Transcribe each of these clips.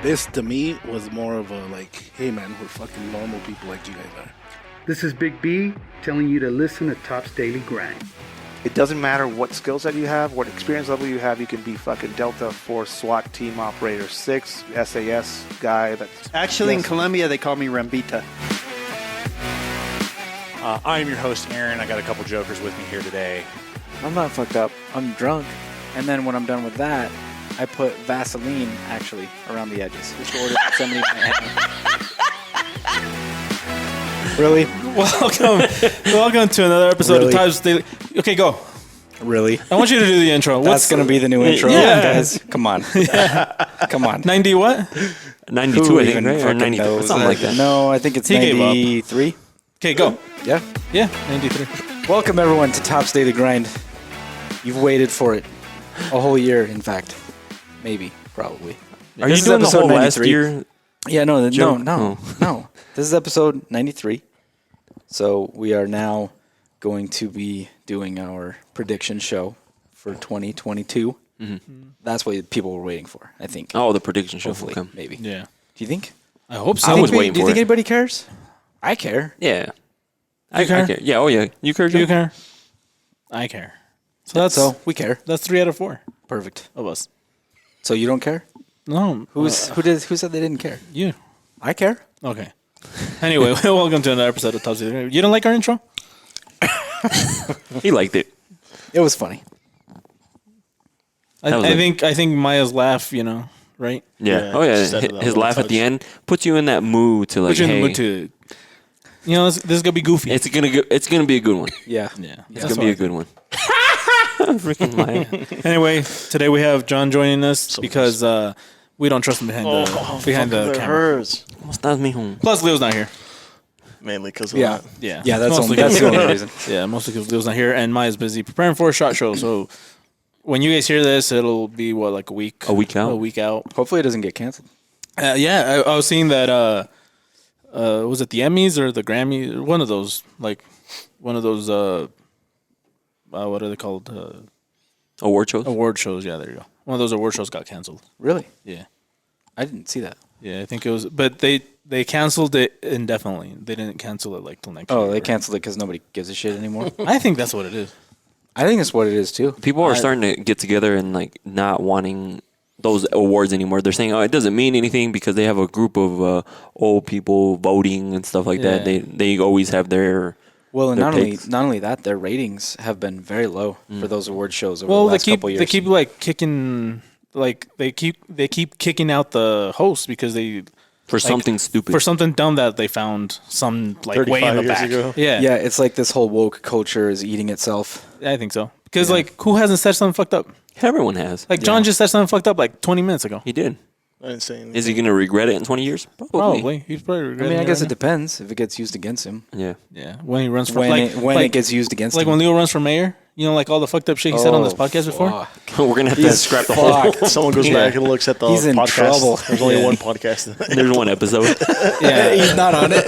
This to me was more of a like, hey man, we're fucking normal people like you guys are. This is Big B telling you to listen to Top's Daily Grind. It doesn't matter what skill set you have, what experience level you have. You can be fucking Delta Force SWAT team operator 6, SAS guy. Actually, in Colombia, they call me Rambita. I am your host, Aaron. I got a couple jokers with me here today. I'm not fucked up. I'm drunk. And then when I'm done with that, I put Vaseline, actually, around the edges. Just ordered somebody might have. Really? Welcome to another episode of Top's Daily. Okay, go. Really? I want you to do the intro. That's going to be the new intro, guys. Come on. Come on. 90 what? 92, Who I think, even right? Or fucking 93, knows something that? like that. No, I think it's He gave up. 93. Okay, go. Yeah. Yeah, 93. Welcome, everyone, to Top's Daily Grind. You've waited for it. A whole year, in fact. Maybe. Probably. Are you doing the whole last year? Yeah, no. Oh. This is episode 93. So we are now going to be doing our prediction show for 2022. Mm-hmm. That's what people were waiting for, I think. Oh, the prediction show. Hopefully, Okay. maybe. Yeah. Do you think? I hope so. I was waiting Do you for think it. anybody cares? I care. Yeah. You care? I care. Yeah, oh yeah. You care, Joe? Do you care? I care. So We care. that's 3 out of 4 Perfect. of us. So you don't care? No. Who said they didn't care? You. I care. Okay. Anyway, welcome to another episode of Top's Daily Grind. You don't like our intro? He liked it. It was funny. I think Maya's laugh, right? Yeah. Oh yeah. His laugh at the end puts you in that mood to like, Put you in the hey, mood to, this is gonna be goofy. it's gonna be a good one. Yeah. Yeah. It's gonna be a good one. Freaking Maya. Anyway, today we have John joining us because we don't trust him behind the camera. Hers. Estás, mijo? Plus, Leo's not here. Mainly because of Yeah. that. Yeah. Yeah, that's Mostly the only because- reason. Yeah, mostly because Leo's not here, and Maya's busy preparing for a shot show. So when you guys hear this, it'll be like a week. A week out? A week out. Hopefully it doesn't get canceled. Yeah, I was seeing that. Was it the Emmys or the Grammys? One of those. What are they called? Award shows. Award shows. Yeah, there you go. One of those award shows got canceled. Really? Yeah. I didn't see that. Yeah, I think it was, but they canceled it indefinitely. They didn't cancel it like till next year. Oh, they canceled it because nobody gives a shit anymore. I think that's what it is. I think that's what it is too. People are starting to get together and like not wanting those awards anymore. They're saying, "Oh, it doesn't mean anything," because they have a group of old people voting and stuff like that. Yeah. They always have their Well, and their not picks. only that, their ratings have been very low for those award shows over Well, the last couple years. they keep like kicking, like they keep kicking out the hosts because for something stupid. for something dumb that they found some like way in the 35 years back. ago. Yeah, yeah, it's like this whole woke culture is eating itself. I think so. Because like, who hasn't said something fucked up? Everyone has. Like John just said something fucked up like 20 minutes ago. He did. I didn't say anything. Is he gonna regret it in 20 years? Probably. He's probably I regretting mean, I guess right it depends if it gets used against him. Yeah. now. Yeah, when he runs for When like, it gets used against like him. when Leo runs for mayor. Like all the fucked up shit he said on this Oh, podcast before. fuck. We're gonna have to He's scrap the whole. fucked. Someone goes back and looks at the He's in podcast. trouble. There's only Yeah. one podcast. There's one episode. Yeah, He's not on it.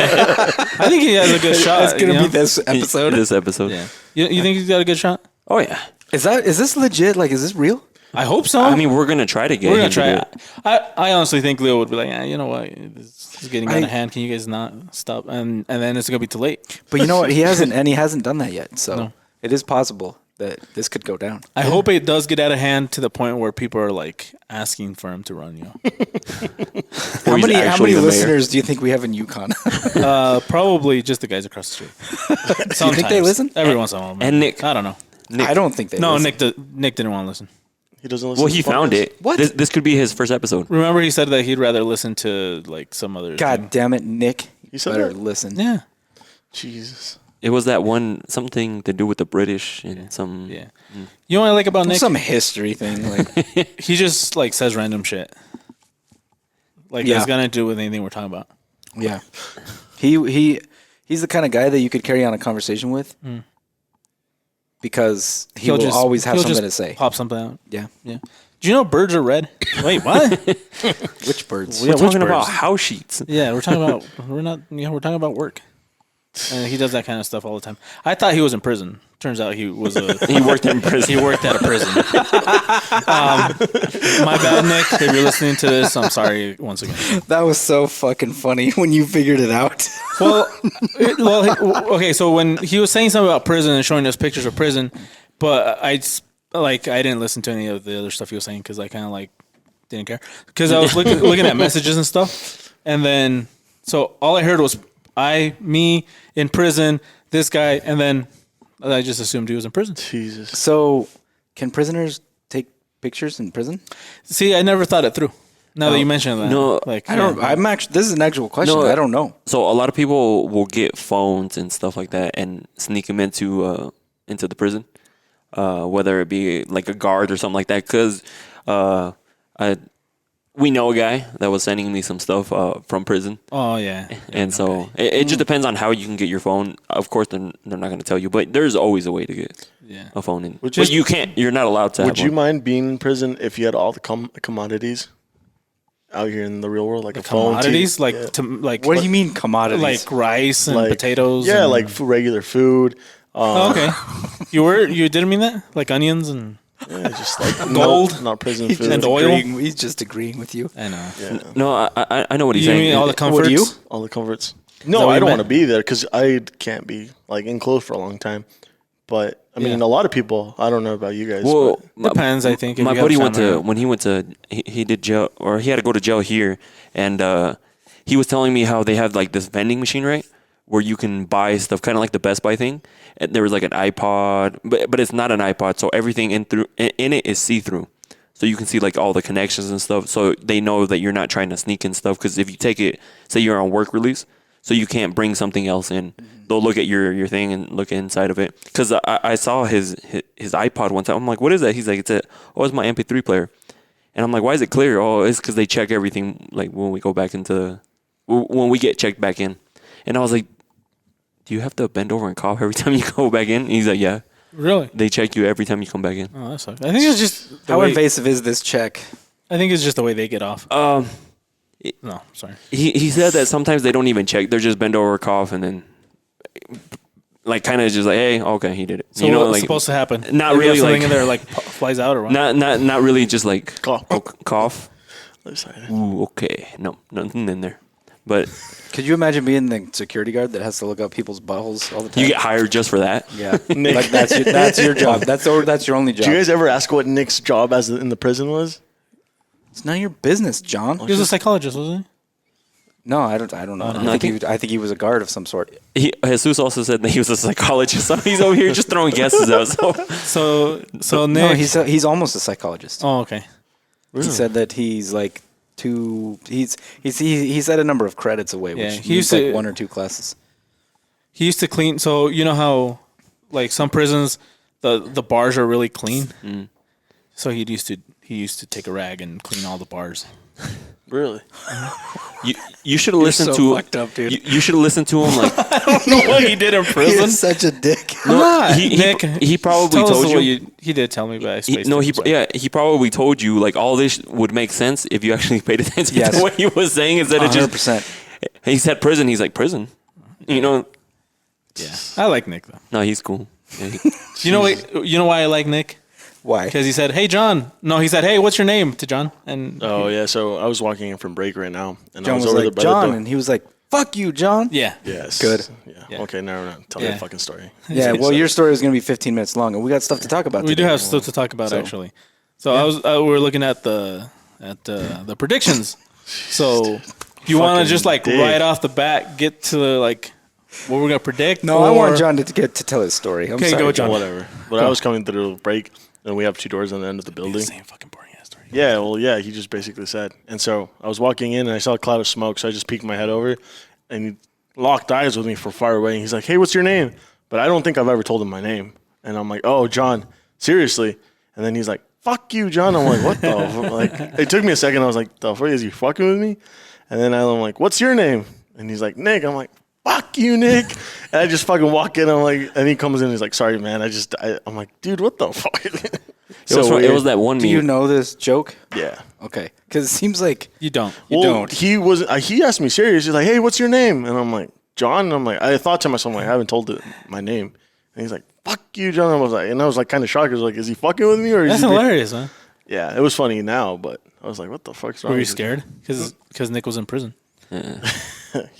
I think he has a good shot. It's gonna be this episode. This episode. Yeah, you think he's got a good shot? Oh yeah. Is this legit? Like, is this real? I hope so. I mean, we're gonna try to get. we're gonna him to try do it. it. I honestly think Leo would be like, you know what, this is getting out of hand. Can you guys not stop? And then it's gonna be too late. But you know what? He hasn't done that yet. So No. it is possible that this could go down. I hope it does get out of hand to the point where people are like asking for him to run. How he's many actually the mayor. listeners do you think we have in Yukon? Probably just the guys across the street. Do you think they listen? Every once in a while. And Nick. I don't know. I don't think they No, listen. Nick didn't want to listen. He doesn't listen Well, to he podcasts. found it. What? This could be his first episode. Remember, he said that he'd rather listen to like some other. God damn it, Nick. You said better that? listen. Yeah. Jesus. It was that one something to do with the British and some. Yeah. You know what I like about Nick? Some history thing. Like, He just like says random shit. Like Yeah. it's got to do with anything we're talking about. yeah. He's the kind of guy that you could carry on a conversation with. Because he will always have something to say. Pop something out. Yeah. Yeah. Do you know birds are red? Wait, what? Which birds? We're talking birds? about house sheets. Yeah, we're talking about we're talking about work. And he does that kind of stuff all the time. I thought he was in prison. Turns out he was He worked in prison. he worked at a prison. My bad, Nick. If you're listening to this, I'm sorry once again. That was so fucking funny when you figured it out. Okay. So when he was saying something about prison and showing us pictures of prison, but I didn't listen to any of the other stuff he was saying because I kind of like didn't care because I was looking at messages and stuff, and then so all I heard was me in prison, this guy, and then I just assumed he was in prison. Jesus. So, can prisoners take pictures in prison? See, I never thought it through. Now that you mention that, no, like I don't. I'm actually. This is an actual question. No, I don't know. So a lot of people will get phones and stuff like that and sneak them into the prison, whether it be like a guard or something like that. Because we know a guy that was sending me some stuff from prison. Oh yeah, And so it just depends on how you can get your phone. Of course, they're not going to tell you, but there's always a way to get a phone in. But you can't. You're not allowed to. Would have you one. mind being in prison if you had all the commodities out here in the real world, like a commodities, phone, like What do you mean commodities? like rice and like potatoes? Yeah, and, like regular food. Oh, okay. You didn't mean that? Like onions and Yeah, just like Gold. not prison He's food. And oil? He's just agreeing with you. I know. Yeah, No, I know what he's You saying. mean all the comforts? Would you? all the comforts. that No, what I you don't meant? want to be there because I can't be like enclosed for a long time. But I mean, a lot of people. I don't know about you guys. Well, Depends, I think. If my you have buddy family. he did jail, or he had to go to jail here, and he was telling me how they have like this vending machine, right, where you can buy stuff, kind of like the Best Buy thing. And there was like an iPod, but it's not an iPod, so everything in it is see through, so you can see like all the connections and stuff. So they know that you're not trying to sneak in stuff, because if you take it, say you're on work release, so you can't bring something else in. They'll look at your thing and look inside of it. Because I saw his iPod one time. I'm like, what is that? He's like, it's my MP3 player. And I'm like, why is it clear? Oh, it's because they check everything like when we get checked back in. And I was like, do you have to bend over and cough every time you go back in? And he's like, yeah. Really? They check you every time you come back in. Oh, that sucks. I think it's just How invasive is this check? I think it's just the way they get off. No, sorry. He said that sometimes they don't even check. They're just bend over, cough, and then like kind of just like, hey, okay, he did it. So what's supposed to happen? Not If you really have something like in there like flies out or what? not really just like cough. Other side. Ooh, okay, no, nothing in there. But Could you imagine being the security guard that has to look up people's buttholes all the time? you get hired just for that. Yeah, like that's your job. That's your only job. Do you guys ever ask what Nick's job as in the prison was? It's none of your business, John. He was a psychologist, wasn't he? No, I don't know. No, I think he was a guard of some sort. Jesus also said that he was a psychologist, so he's over here just throwing guesses out. So So No, Nick. he's almost a psychologist. Oh, okay. He said that he's like he said a number of credits away, Yeah, which he he used used like to- 1 or 2 classes. He used to clean. So you know how, like some prisons, the bars are really clean. So he used to take a rag and clean all the bars. Really? you should have listened so to fucked up, dude. You should have listened to him. Like What he did in prison? such a dick. Nick, he probably tell us told what you. He did tell me, but I spaced He probably told you like all this would make sense if you actually paid attention Yes. to what he was saying instead of just 100%. he said prison. He's like prison. You know? Yeah, I like Nick though. No, he's cool. Yeah, You know why I like Nick? Why? Because he said, "Hey, John." No, he said, "Hey, what's your name?" to John. And Oh yeah. So I was walking in from break right now, and I John was was over like, the John, and he was like, "Fuck you, John." yeah, Yes. Good. Yeah. Yeah. Okay. Now we're not telling the fucking story. Yeah, well, your story is going to be 15 minutes long, and we got stuff to talk about we today. do have stuff to talk about actually. So I was we're looking at the predictions. So you want to Fucking just like dick. right off the bat get to like what we're gonna predict? No, I want or- John to get to tell his story. I'm Okay, sorry, go, John. Whatever. But I was coming through the break, and we have 2 doors on the end of the building. Same fucking boring ass story. Yeah, well, yeah, he just basically said. And so I was walking in, and I saw a cloud of smoke, so I just peeked my head over, and he locked eyes with me from far away. And he's like, hey, what's your name? But I don't think I've ever told him my name. And I'm like, oh, John, seriously? And then he's like, fuck you, John. I'm like, what the fuck? Like, it took me a second. I was like, the fuck, is he fucking with me? And then I'm like, what's your name? And he's like, Nick. I'm like, fuck you, Nick. And I just fucking walk in. I'm like, and he comes in. He's like, sorry, man. I'm like, dude, what the fuck? it was that one. Do you know this joke? Yeah. Okay, because it seems like You don't. you Well, don't. he was. He asked me serious. He's like, "Hey, what's your name?" And I'm like, John? And I'm like, I thought to myself, like, I haven't told it my name. And he's like, fuck you, John. And I was like, kind of shocked. I was like, is he fucking with me? Or is That's he hilarious, man. Yeah, it was funny now, but I was like, what the fuck's wrong Were you with scared? Because Nick was in prison.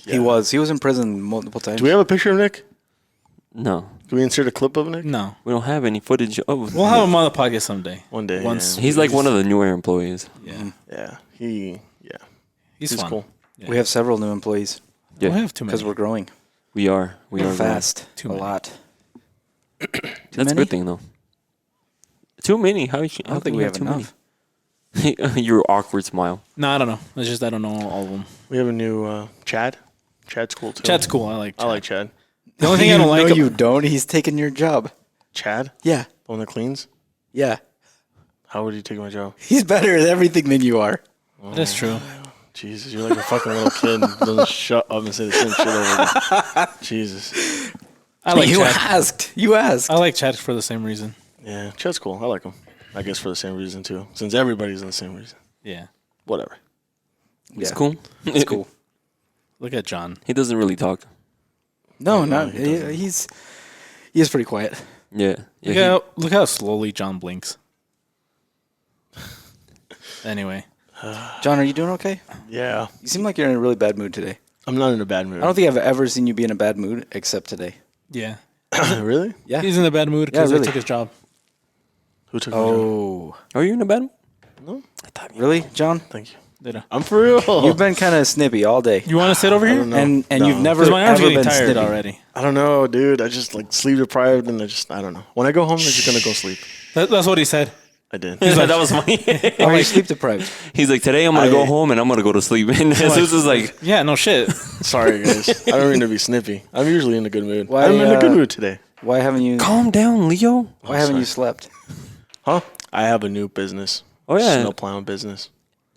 He was in prison multiple times. Do we have a picture of Nick? No, Can we insert a clip of Nick? No. we don't have any footage of. We'll have him on the podcast someday. One day. Once. Yeah. He's like one of the newer employees. Yeah. Yeah. He's He's fun. cool. Yeah. We have several new employees Yeah, We'll have too many. because we're growing. we are. We are fast. Too a many. lot. That's a many? good thing, though. Too many. How? I don't think we have too enough. many? Your awkward smile. No, I don't know. It's just I don't know all of them. We have a new Chad. Chad's cool too. Chad's cool. I like Chad. I like Chad. The only thing I don't like. No, you don't. He's taking your job. Chad? Yeah. The one that cleans? Yeah. How would he take my job? He's better at everything than you are. That's true. Jesus, you're like a fucking little kid who doesn't shut up and say the same shit over again. Jesus. I like You Chad. asked. You asked. I like Chad for the same reason. Yeah, Chad's cool. I like him. I guess for the same reason too. Since everybody's in the same reason. Yeah. Whatever. It's cool. It's cool. Look at John. He doesn't really talk. No, no, not. he doesn't. He is pretty quiet. Yeah. Look how slowly John blinks. Anyway. John, are you doing okay? Yeah. You seem like you're in a really bad mood today. I'm not in a bad mood. I don't think I've ever seen you be in a bad mood except today. Yeah. Really? Yeah. He's in a bad mood because really. they took his job. Who took my job? Oh. Are you in a bad mood? No. Really, John? Thank you. Did I? I'm for real. You've been kind of snippy all day. You want to sit over here? don't know. And No. you've never Because my arm's ever getting been tired snippy. already. I don't know, dude. I just like sleep deprived and I don't know. When I go home, I'm just gonna go sleep. That's what he said. I did. That was funny. Why are you sleep deprived? He's like, today I'm gonna go home and I'm gonna go to sleep. And Jesus is like, Yeah, no shit. Sorry, guys. I don't mean to be snippy. I'm usually in a good mood. Why, I'm in a good mood today. Why haven't you? calm down, Leo. Why haven't you slept? Huh? I have a new business. Oh yeah, Snow plowing business.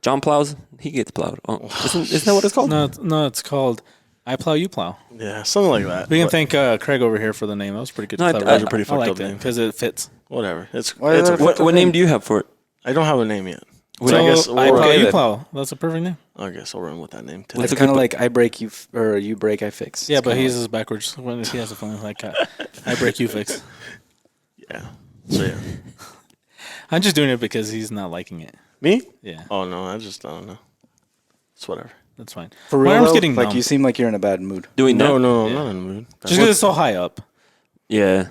John plows. He gets plowed. Oh, isn't that what it's called? No, it's called I Plow, You Plow. Yeah, something like that. We can But thank Craig over here for the name. That was pretty good. No, I- clever. that was a pretty fucked liked up name. because it fits. whatever. It's Why is it's that okay. What name do you have for it? I don't have a name yet. So So I guess I Plow, okay You then. Plow. That's a perfect name. I'll run with that name today. It's kind of like I break you or you break I fix. Yeah, It's but kinda he's just backwards. When he has a phone like I break, you fix. Yeah. So yeah. I'm just doing it because he's not liking it. Me? Yeah, Oh no, I don't know. It's whatever. that's fine. for My real. arm's Though, getting like numb. you seem like you're in a bad mood. Doing No, that? no, Yeah. I'm not in the mood. Just because it's so high up. Yeah.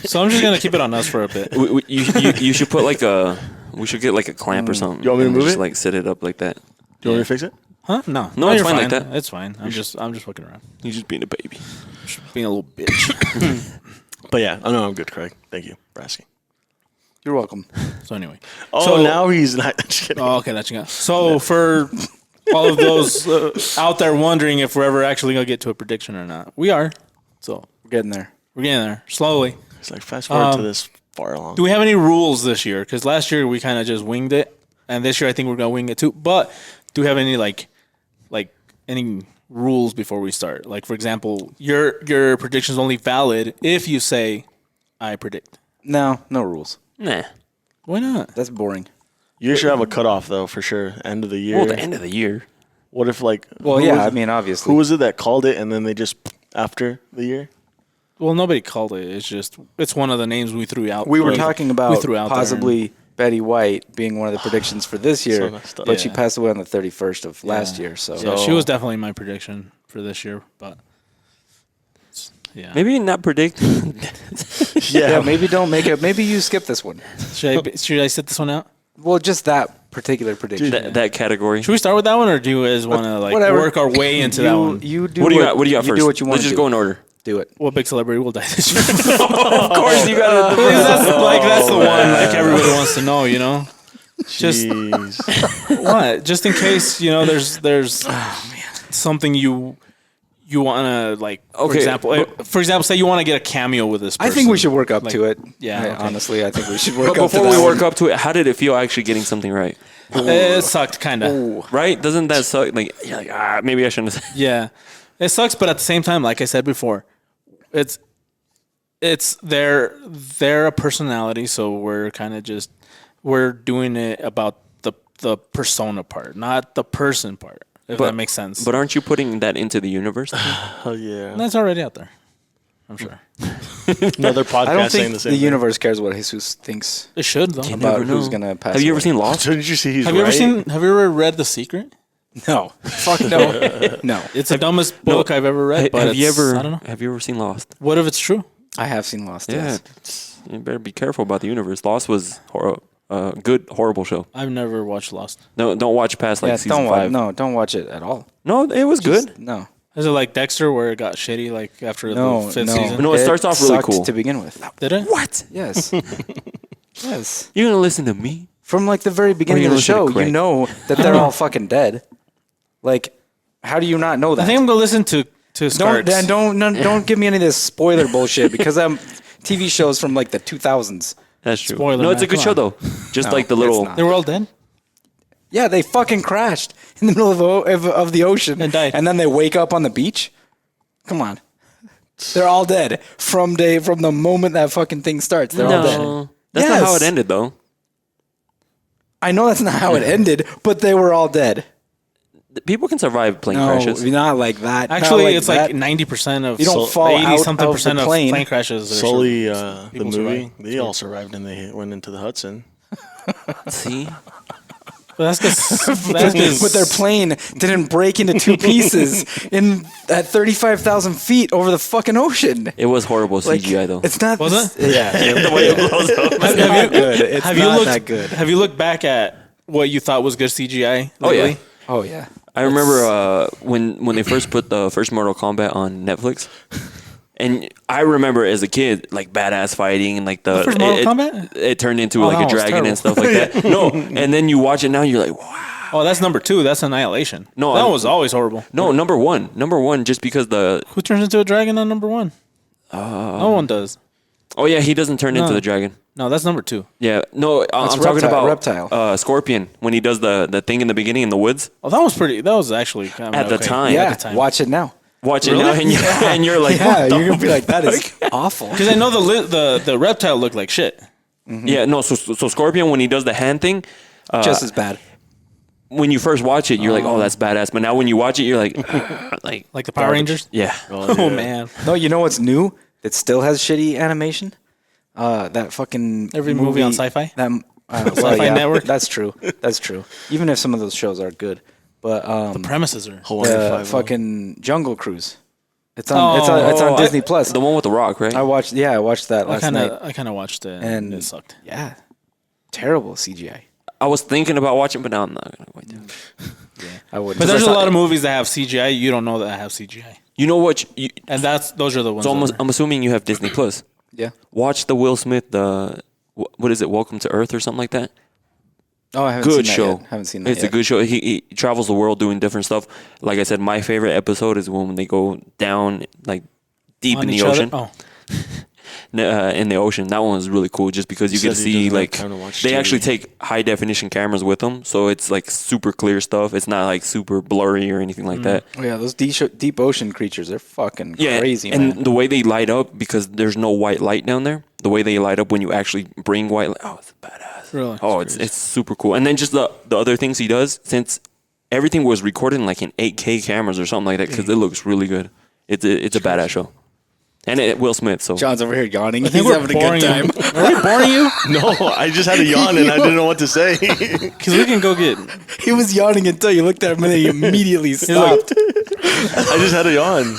So I'm just gonna keep it on us for a bit. You should put like a. We should get like a clamp or something. You want me to and move just it? like set it up like that. Do you want me to fix it? Huh? No, No, it's you're fine like that. It's fine. I'm just fucking around, You just being a baby. just being a little bitch. But yeah, I know I'm good, Craig. Thank you for asking. You're welcome. So anyway. Oh, So- now he's not. Just kidding. Oh, okay, that's you got. So for all of those out there wondering if we're ever actually gonna get to a prediction or not, we are. So We're getting there. we're getting there slowly. It's like fast forward to this far along. Do we have any rules this year? Because last year we kind of just winged it, and this year I think we're gonna wing it too. But do we have any like any rules before we start? Like for example, your prediction is only valid if you say, "I predict." No rules. Nah. Why not? That's boring. You should have a cutoff though, for sure. End of the year. Well, the end of the year. What if like? Well, who yeah. was- I mean, obviously. who was it that called it, and then they just after the year? Well, nobody called it. It's one of the names we threw out. we were Like, talking we about threw out there possibly Betty White being one of the predictions for this year, messed up. but she Yeah. passed away on the 31st of last year. So, Yeah, she was definitely my prediction for this year, but yeah. Maybe not predict. yeah, maybe don't make it. Maybe you skip this one. Should I sit this one out? Well, just that particular prediction. that category. Should we start with that one, or do you guys want to like Whatever. work our way into that one? You do. What do you got? What do you got first? Do what you want Let's to just do. go in order. Do it. What big celebrity will die this year? Of course, you got that's the one like everybody wants to know, you know. Just Jeez. what? Just in case there's something you want to like. Okay, For example, say you want to get a cameo with this person. I think we should work up Like, to it. yeah, I- okay. honestly, I think we should work But up to before that we work one. up to it, how did it feel actually getting something right? It sucked, kind of. Right? Doesn't that suck? Like, you're like, maybe I shouldn't have said. Yeah, it sucks, but at the same time, like I said before, it's they're a personality, so we're kind of we're doing it about the persona part, not the person part. if that makes sense. But aren't you putting that into the universe? Oh yeah. That's already out there. I'm sure. Another podcast I don't saying think the the same thing. universe cares what Jesus thinks It should though. You about never who's know. gonna pass. Have you ever away. seen Lost? Didn't you see he's Have you right? Have you ever read The Secret? No, fuck no, no. It's the dumbest book I've ever read. But Have you ever? I don't know. Have you ever seen Lost? What if it's true? I have seen Lost. Yeah, Yes. you better be careful about the universe. Lost was a good, horrible show. I've never watched Lost. No, don't watch past like Yeah, season don't 5. watch. No, don't watch it at all. No, it was good. No, Is it like Dexter where it got shitty like after no, the fifth no. season? No, it starts off really sucked cool. to begin with. Did it? What? Yes, yes. You're gonna listen to me? From like the very beginning you of the listen to show, you Craig? know that they're all fucking dead. Like, how do you not know that? I think I'm gonna listen to don't Starks. Dan, don't give me any of this spoiler bullshit because I'm TV shows from like the 2000s. That's true. Spoiler, no, it's a man, good come show on. though. Just No, like the it's little. not. They were all dead. Yeah, they fucking crashed in the middle of the ocean And died. and then they wake up on the beach. Come on, they're all dead from the moment that fucking thing starts. They're all dead. No, that's not how Yes. it ended though. I know that's not how it ended, but they were all dead. People can survive plane No, crashes. not like that. Not Actually, like it's that. like 90% of You don't fall out 80-something of percent the of plane. plane crashes. are Sully, sur- the people movie, survive. they all survived and they went into the Hudson. See, But that's But their plane didn't break into two pieces at 35,000 feet over the fucking ocean. it was horrible Like, CGI though. It's not. Was it? Yeah. the way it blows up. It's not good. It's have you not looked that good. Have you looked back at what you thought was good CGI? Oh yeah. lately? Oh yeah. I remember when they first put the first Mortal Kombat on Netflix, and I remember as a kid like badass fighting and like the first Mortal Kombat? It turned into Oh, like that a was dragon terrible. and stuff like that. No, and then you watch it now, you're like, wow. Oh, that's number 2. That's Annihilation. No, that I- was always horrible. No, number one, just because the Who turns into a dragon on number 1? No one does. oh yeah, he doesn't turn into the dragon. No, that's number 2. Yeah, no, I'm talking Reptile- about Reptile. Scorpion when he does the thing in the beginning in the woods. Oh, that was pretty. That was actually kind of At the okay. time. Yeah. At the time. Watch it now. Watch it now, and you're like, Yeah, what the you're gonna be like, that is awful. Because I know the reptile looked like shit. Yeah, no. So Scorpion when he does the hand thing, Just as bad. when you first watch it, you're like, oh, that's badass. But now when you watch it, you're like, Like the Power Rangers. yeah. Oh man. No, you know what's new? That still has shitty animation. That fucking Every movie on Sci-Fi? That Sci-Fi Network? That's true. That's true. Even if some of those shows are good, but Premises are. Hawaii Five-O. fucking Jungle Cruise. It's on. It's on Oh, Disney Plus. The one with the rock, right? I watched that I last kind night. of watched it And- and it sucked. Yeah, terrible CGI. I was thinking about watching, but now I'm not gonna wait. I wouldn't. But there's I a saw- lot of movies that have CGI. You don't know that have CGI, You know what? and those are the ones. So that are- I'm assuming you have Disney Plus. yeah. Watch the Will Smith, what is it? Welcome to Earth or something like that. Oh, I haven't Good seen that show. yet. Haven't seen that It's yet. a good show. He travels the world doing different stuff. Like I said, my favorite episode is when they go down like deep on in the each other? ocean. Oh, In the ocean. That one was really cool just because you get to Says he see doesn't have like time to watch they TV. actually take high definition cameras with them, so it's like super clear stuff. It's not like super blurry or anything like that. Oh yeah, those deep ocean creatures are fucking Yeah, crazy, and man. the way they light up because there's no white light down there. The way they light up when you actually bring white light, oh, it's badass. Really? Oh, it's super cool. And then just the other things he does, since everything was recorded in like in 8K cameras or something like that, because it looks really good. It's a badass show. And Will Smith, so John's over here yawning. I think He's we're having a boring good time. you. Are we boring you? No, I just had a yawn and I didn't know what to say. Because we can go get. He was yawning until you looked at him and then he immediately stopped. I just had a yawn.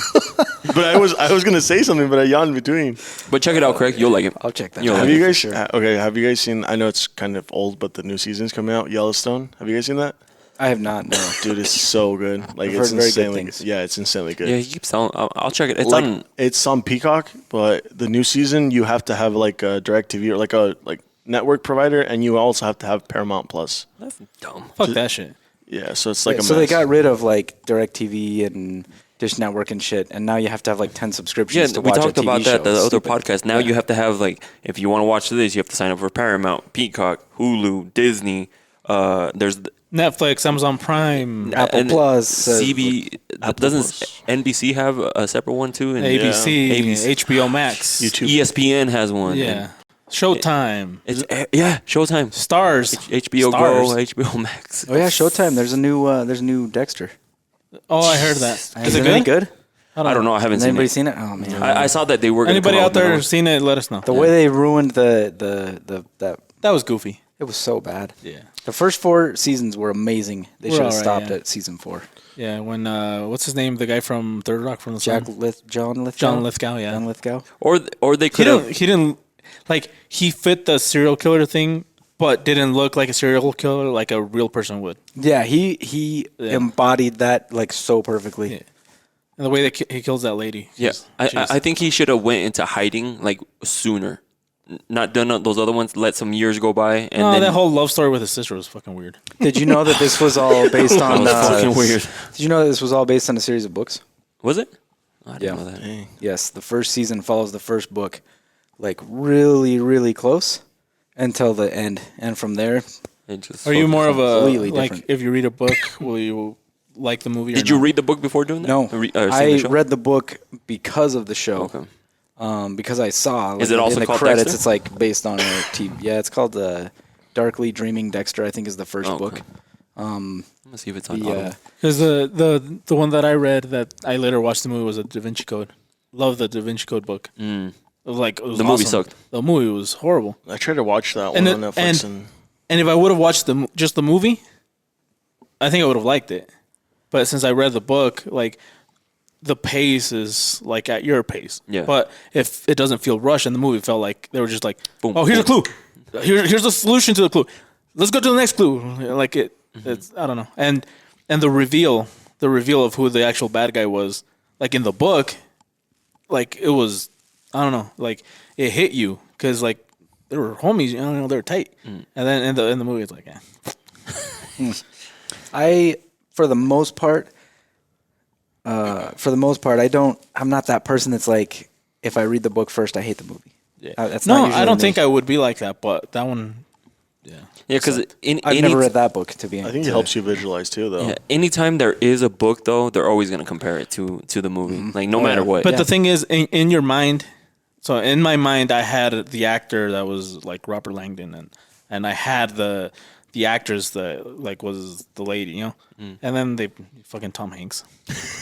But I was gonna say something, but I yawned in between. but check it out, Craig. You'll like it. I'll check that You'll out. Have like you it. guys? Okay. Have you guys seen? I know it's kind of old, but the new season's coming out. Yellowstone. Have you guys seen that? I have not, no. Dude, it's so good. Like I've it's heard very good insanely. things. Yeah, it's insanely good. Yeah, he keeps telling. I'll check it. It's like on. it's on Peacock, but the new season you have to have like a DirecTV or like a network provider, and you also have to have Paramount Plus. That's dumb. Fuck that shit. Yeah, so it's like a So they mess. got rid of like DirecTV and Dish Network and shit, and now you have to have like 10 subscriptions Yeah, to we watch talked a TV about show. that the It's other stupid. podcast. Now you have to have like if you want to watch this, you have to sign up for Paramount, Peacock, Hulu, Disney. There's Netflix, Amazon Prime, Apple and Plus, CB. Doesn't Plus. NBC have a separate one too? And ABC, ABC. HBO Max, YouTube. ESPN has one. Yeah, Showtime, It's yeah, Showtime, Stars, HBO Stars. Go, HBO Max. Oh yeah, Showtime. There's a new Dexter. Oh, I heard that. Is it Isn't it good? good? I don't know. I haven't Has seen anybody it. seen it? Oh man. I saw that they were. Gonna Anybody come out with another there one. seen it? Let us know. The way they ruined that That was goofy. it was so bad. Yeah. The first 4 seasons were amazing. They We're should have alright, stopped yeah. at season 4. Yeah, when what's his name? The guy from Third Rock from the John Sun? Lithgow. John Lithgow. Yeah. John Lithgow. Or they He could have. didn't like he fit the serial killer thing, but didn't look like a serial killer like a real person would. Yeah, he Yeah. embodied that like so perfectly. Yeah. And the way that he kills that lady. Yeah, Jeez. I think he should have went into hiding like sooner, not done those other ones. Let some years go by, and No, then that whole love story with his sister was fucking weird. Did you know that this was all based that on? was fucking weird. Did you know that this was all based on a series of books? Was it? I didn't Yeah. know that. Yes, the first season follows the first book, like really, really close until the end, and from there, It just Are you more of a completely like different. if you read a book, will you like the movie? Did you read the book before doing that? no, Seen I the show? read the book because of the show. Okay. Because I saw. Like, Is it also in the called credits? Dexter? It's like based on a TV. Yeah, it's called Darkly Dreaming Dexter. I think is the first Okay. book. I'm gonna see if it's on The, Audible. Because the one that I read that I later watched the movie was a Da Vinci Code. Love the Da Vinci Code book. It was like it was The movie awesome. sucked. The movie was horrible. I tried to watch that one And on Netflix, and And if I would have watched just the movie, I think I would have liked it. But since I read the book, like the pace is like at your pace. Yeah. But if it doesn't feel rushed, and the movie felt like they were just like, Boom, oh, here's boom. a clue. Here's the solution to the clue. Let's go to the next clue. Like Mm-hmm. it's I don't know. And the reveal of who the actual bad guy was, like in the book, like it was, I don't know, like it hit you because like they were homies, you know, they were tight. Mm. And then in the movie, it's like, yeah. For the most part, I'm not that person that's like, if I read the book first, I hate the movie. That's not No, usually I don't me. think I would be like that, but that one, yeah. Yeah, because I've never read that book, to be honest. I think it helps you visualize too, though. Yeah, anytime there is a book, though, they're always gonna compare it to the movie. Like no matter what. But the thing is, in your mind, so in my mind, I had the actor that was like Robert Langdon, and I had the actress that like was the lady, you know, and then they fucking Tom Hanks,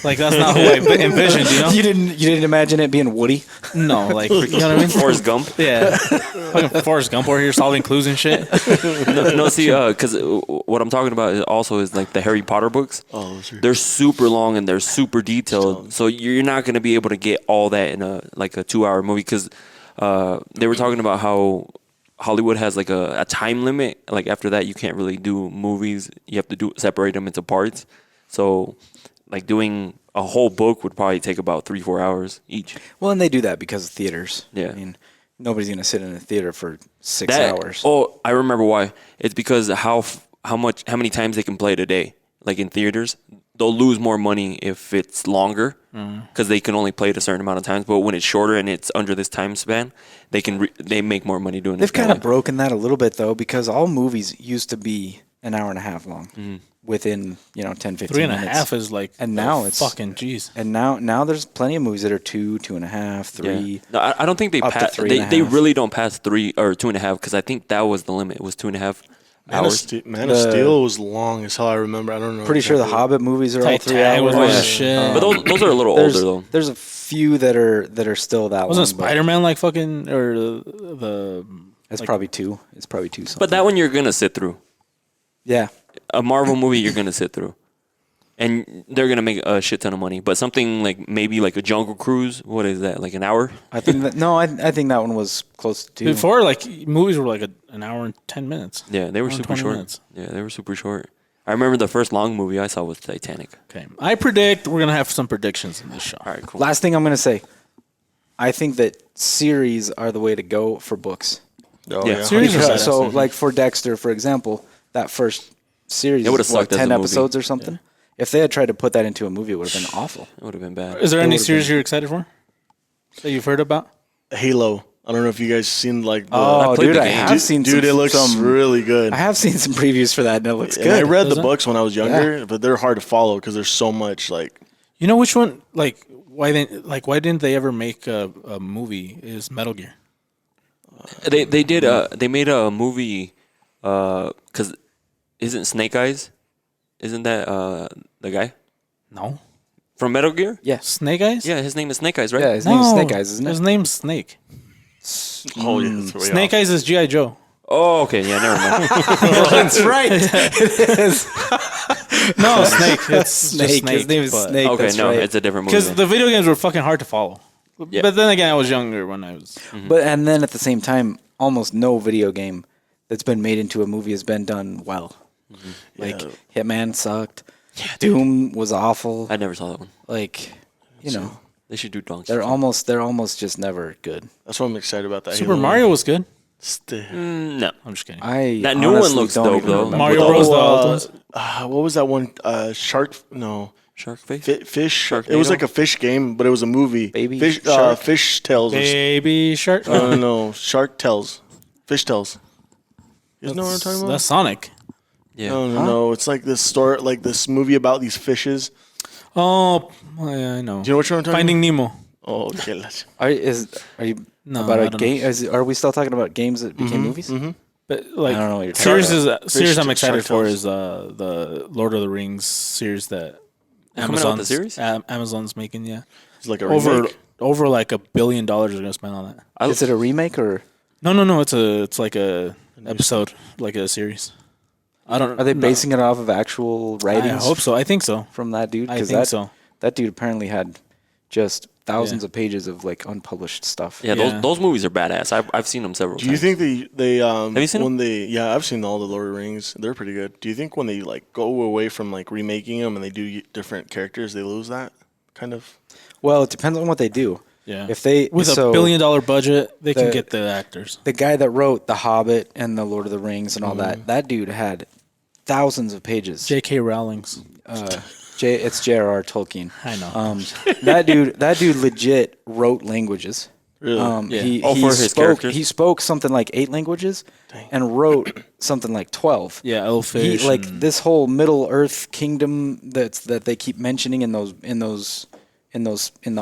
like that's not who I envisioned, you know. You didn't imagine it being Woody? No, like you know what I mean. Forrest Gump. Yeah, fucking Forrest Gump over here solving clues and shit. No, see, because what I'm talking about is like the Harry Potter books. Oh, those are- They're super long and they're super detailed, so you're not gonna be able to get all that in a 2-hour movie. Because they were talking about how Hollywood has like a time limit. Like after that, you can't really do movies. You have to separate them into parts. So, like doing a whole book would probably take about 3-4 hours each. Well, and they do that because of theaters. Yeah. I mean, nobody's going to sit in a theater for 6 hours. Oh, I remember why. It's because how many times they can play it a day. Like in theaters, they'll lose more money if it's longer because they can only play it a certain amount of times. But when it's shorter and it's under this time span, they make more money doing it. They've kind that of way. broken that a little bit, though, because all movies used to be an hour and a half long within, 10, 15 3.5 minutes. is like, And now it's fucking jeez. And now there's plenty of movies that are 2.5, 3. Yeah. No, I don't think they up to pass. 3.5. They really don't pass 3 or 2.5 because I think that was the limit. It was 2.5 hours. Man of Steel was long as hell. I remember. I don't know. Pretty sure the exactly. Hobbit movies are all 3 Titanic was hours. long as yeah. shit. But those are a little older though. There's a few that are still that Wasn't long. but Spider Man like fucking or the It's probably 2. It's probably 2 something. But that one you're gonna sit through. Yeah. A Marvel movie you're gonna sit through, and they're gonna make a shit ton of money. But something like maybe like a Jungle Cruise, what is that? Like an hour? I think that one was close to 2. before like movies were like an hour and 10 minutes. Yeah, they were Around super 20 short. minutes. Yeah, they were super short. I remember the first long movie I saw was Titanic. Okay, I predict we're gonna have some predictions in this show. All right, cool. Last thing I'm going to say, I think that series are the way to go for books. Oh, Yeah. yeah. Series are Because, sad. so, like for Dexter, for example, that first series, It would've what, sucked as a 10 movie. episodes or something. If they had tried to put that into a movie, it would have been awful. It would have been bad. Is there It any would've series been- you're excited for that you've heard about? Halo. I don't know if you guys seen like. The, Oh, played dude, the I game. have seen dude, some, it looks some- really good. I have seen some previews for that, and it looks And I good. read Does the it? books when I was younger, but they're hard to follow because there's so much like. You know which one? Like why didn't they ever make a movie? Is Metal Gear? They did. They made a movie. Because isn't Snake Eyes? Isn't that the guy? No. From Metal Gear? Yeah. Snake Eyes? Yeah, his name is Snake Eyes, right? Yeah, his name's Snake Eyes, isn't His it? name's Snake. Oh, yeah. That's way Snake off. Eyes is G.I. Joe. Oh, okay. Yeah, never mind. That's right. It is. No, Snake. It's Snake. His name is Snake. Okay, that's no, right. it's a different movie. Because then. the video games were fucking hard to follow. Yeah. But then again, I was younger when I was. But and then at the same time, almost no video game that's been made into a movie has been done well. Like Hitman sucked. Doom was awful. I never saw that one. Like, you know, They should do Donkey. they're almost just never good. That's what I'm excited about. That Super Halo Mario was good. No. I'm just kidding. That new one looks dope, though. Mario Bros. The old ones. what was that one? Shark? No. Shark Face? Fish. Sharknado? It was like a fish game, but it was a movie. Baby fish. Shark? Fish Tales. Baby Shark. No. Shark Tales. Fish Tales. You know what I'm talking about? That's Sonic. Yeah. No. It's like this story, like this movie about these fishes. Oh, yeah, I know. Do you know what I'm talking Finding Nemo. about? Oh, okay. Are you No, about I a don't game? Are we still talking about games that became movies? But like, I don't know what you're series talking series I'm Fish- excited Shark for Tales. is the Lord of the Rings series that coming out with the series? Amazon's making. Yeah, It's like a over remake. over like $1 billion they're gonna spend on that. Is it a remake or No. It's like a episode, like a series. I don't. are they basing it off of actual I writings? hope so. I think so. From that dude. I 'Cause think that, so. That dude apparently had just thousands Yeah. of pages of like unpublished stuff. Yeah, Yeah. those movies are badass. I've seen them several Do you times. think they Have you seen when they I've seen all the Lord of the Rings. They're pretty good. Do you think when they like go away from like remaking them and they do different characters, they lose that kind of? Well, it depends on what they do. Yeah. If they With so $1 billion budget, they can the- get the actors. the guy that wrote The Hobbit and The Lord of the Rings and all that dude had thousands of pages. J.K. Rowling's. It's J.R.R. Tolkien. I know. That dude legit wrote languages. Really? Yeah. He for his spoke characters? he spoke something like 8 languages and wrote something like 12. Yeah, He Elfish. like this whole Middle Earth kingdom that they keep mentioning in the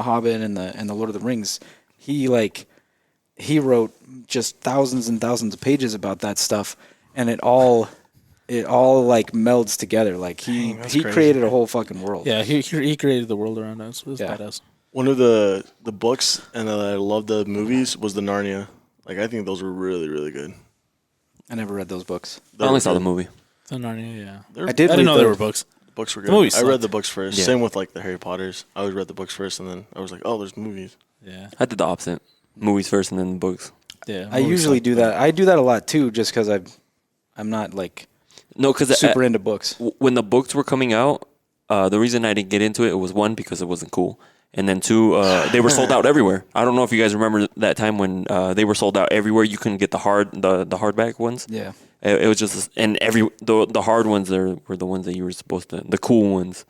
Hobbit and the Lord of the Rings. He wrote just thousands and thousands of pages about that stuff, and it all like melds together. Like he crazy. created a whole fucking world. Yeah, he created the world around us. It was Yeah. badass. One of the books and I loved the movies was the Narnia. Like I think those were really really good. I never read those books. I only saw the movie. The Narnia, yeah. I did I read didn't know there the- were books. The books were good. The movies I read sucked. the books first. Yeah. Same with like the Harry Potters. I always read the books first, and then I was like, oh, there's movies. Yeah. I did the opposite. Movies first and then the books. Yeah. I usually do that. I do that a lot too, just because I'm not like No, because super into books. when the books were coming out, the reason I didn't get into it was one, because it wasn't cool. And then two, they were sold out everywhere. I don't know if you guys remember that time when they were sold out everywhere. You couldn't get the hardback ones. Yeah. It was just, and the hard ones there were the ones that you were supposed to, the cool ones.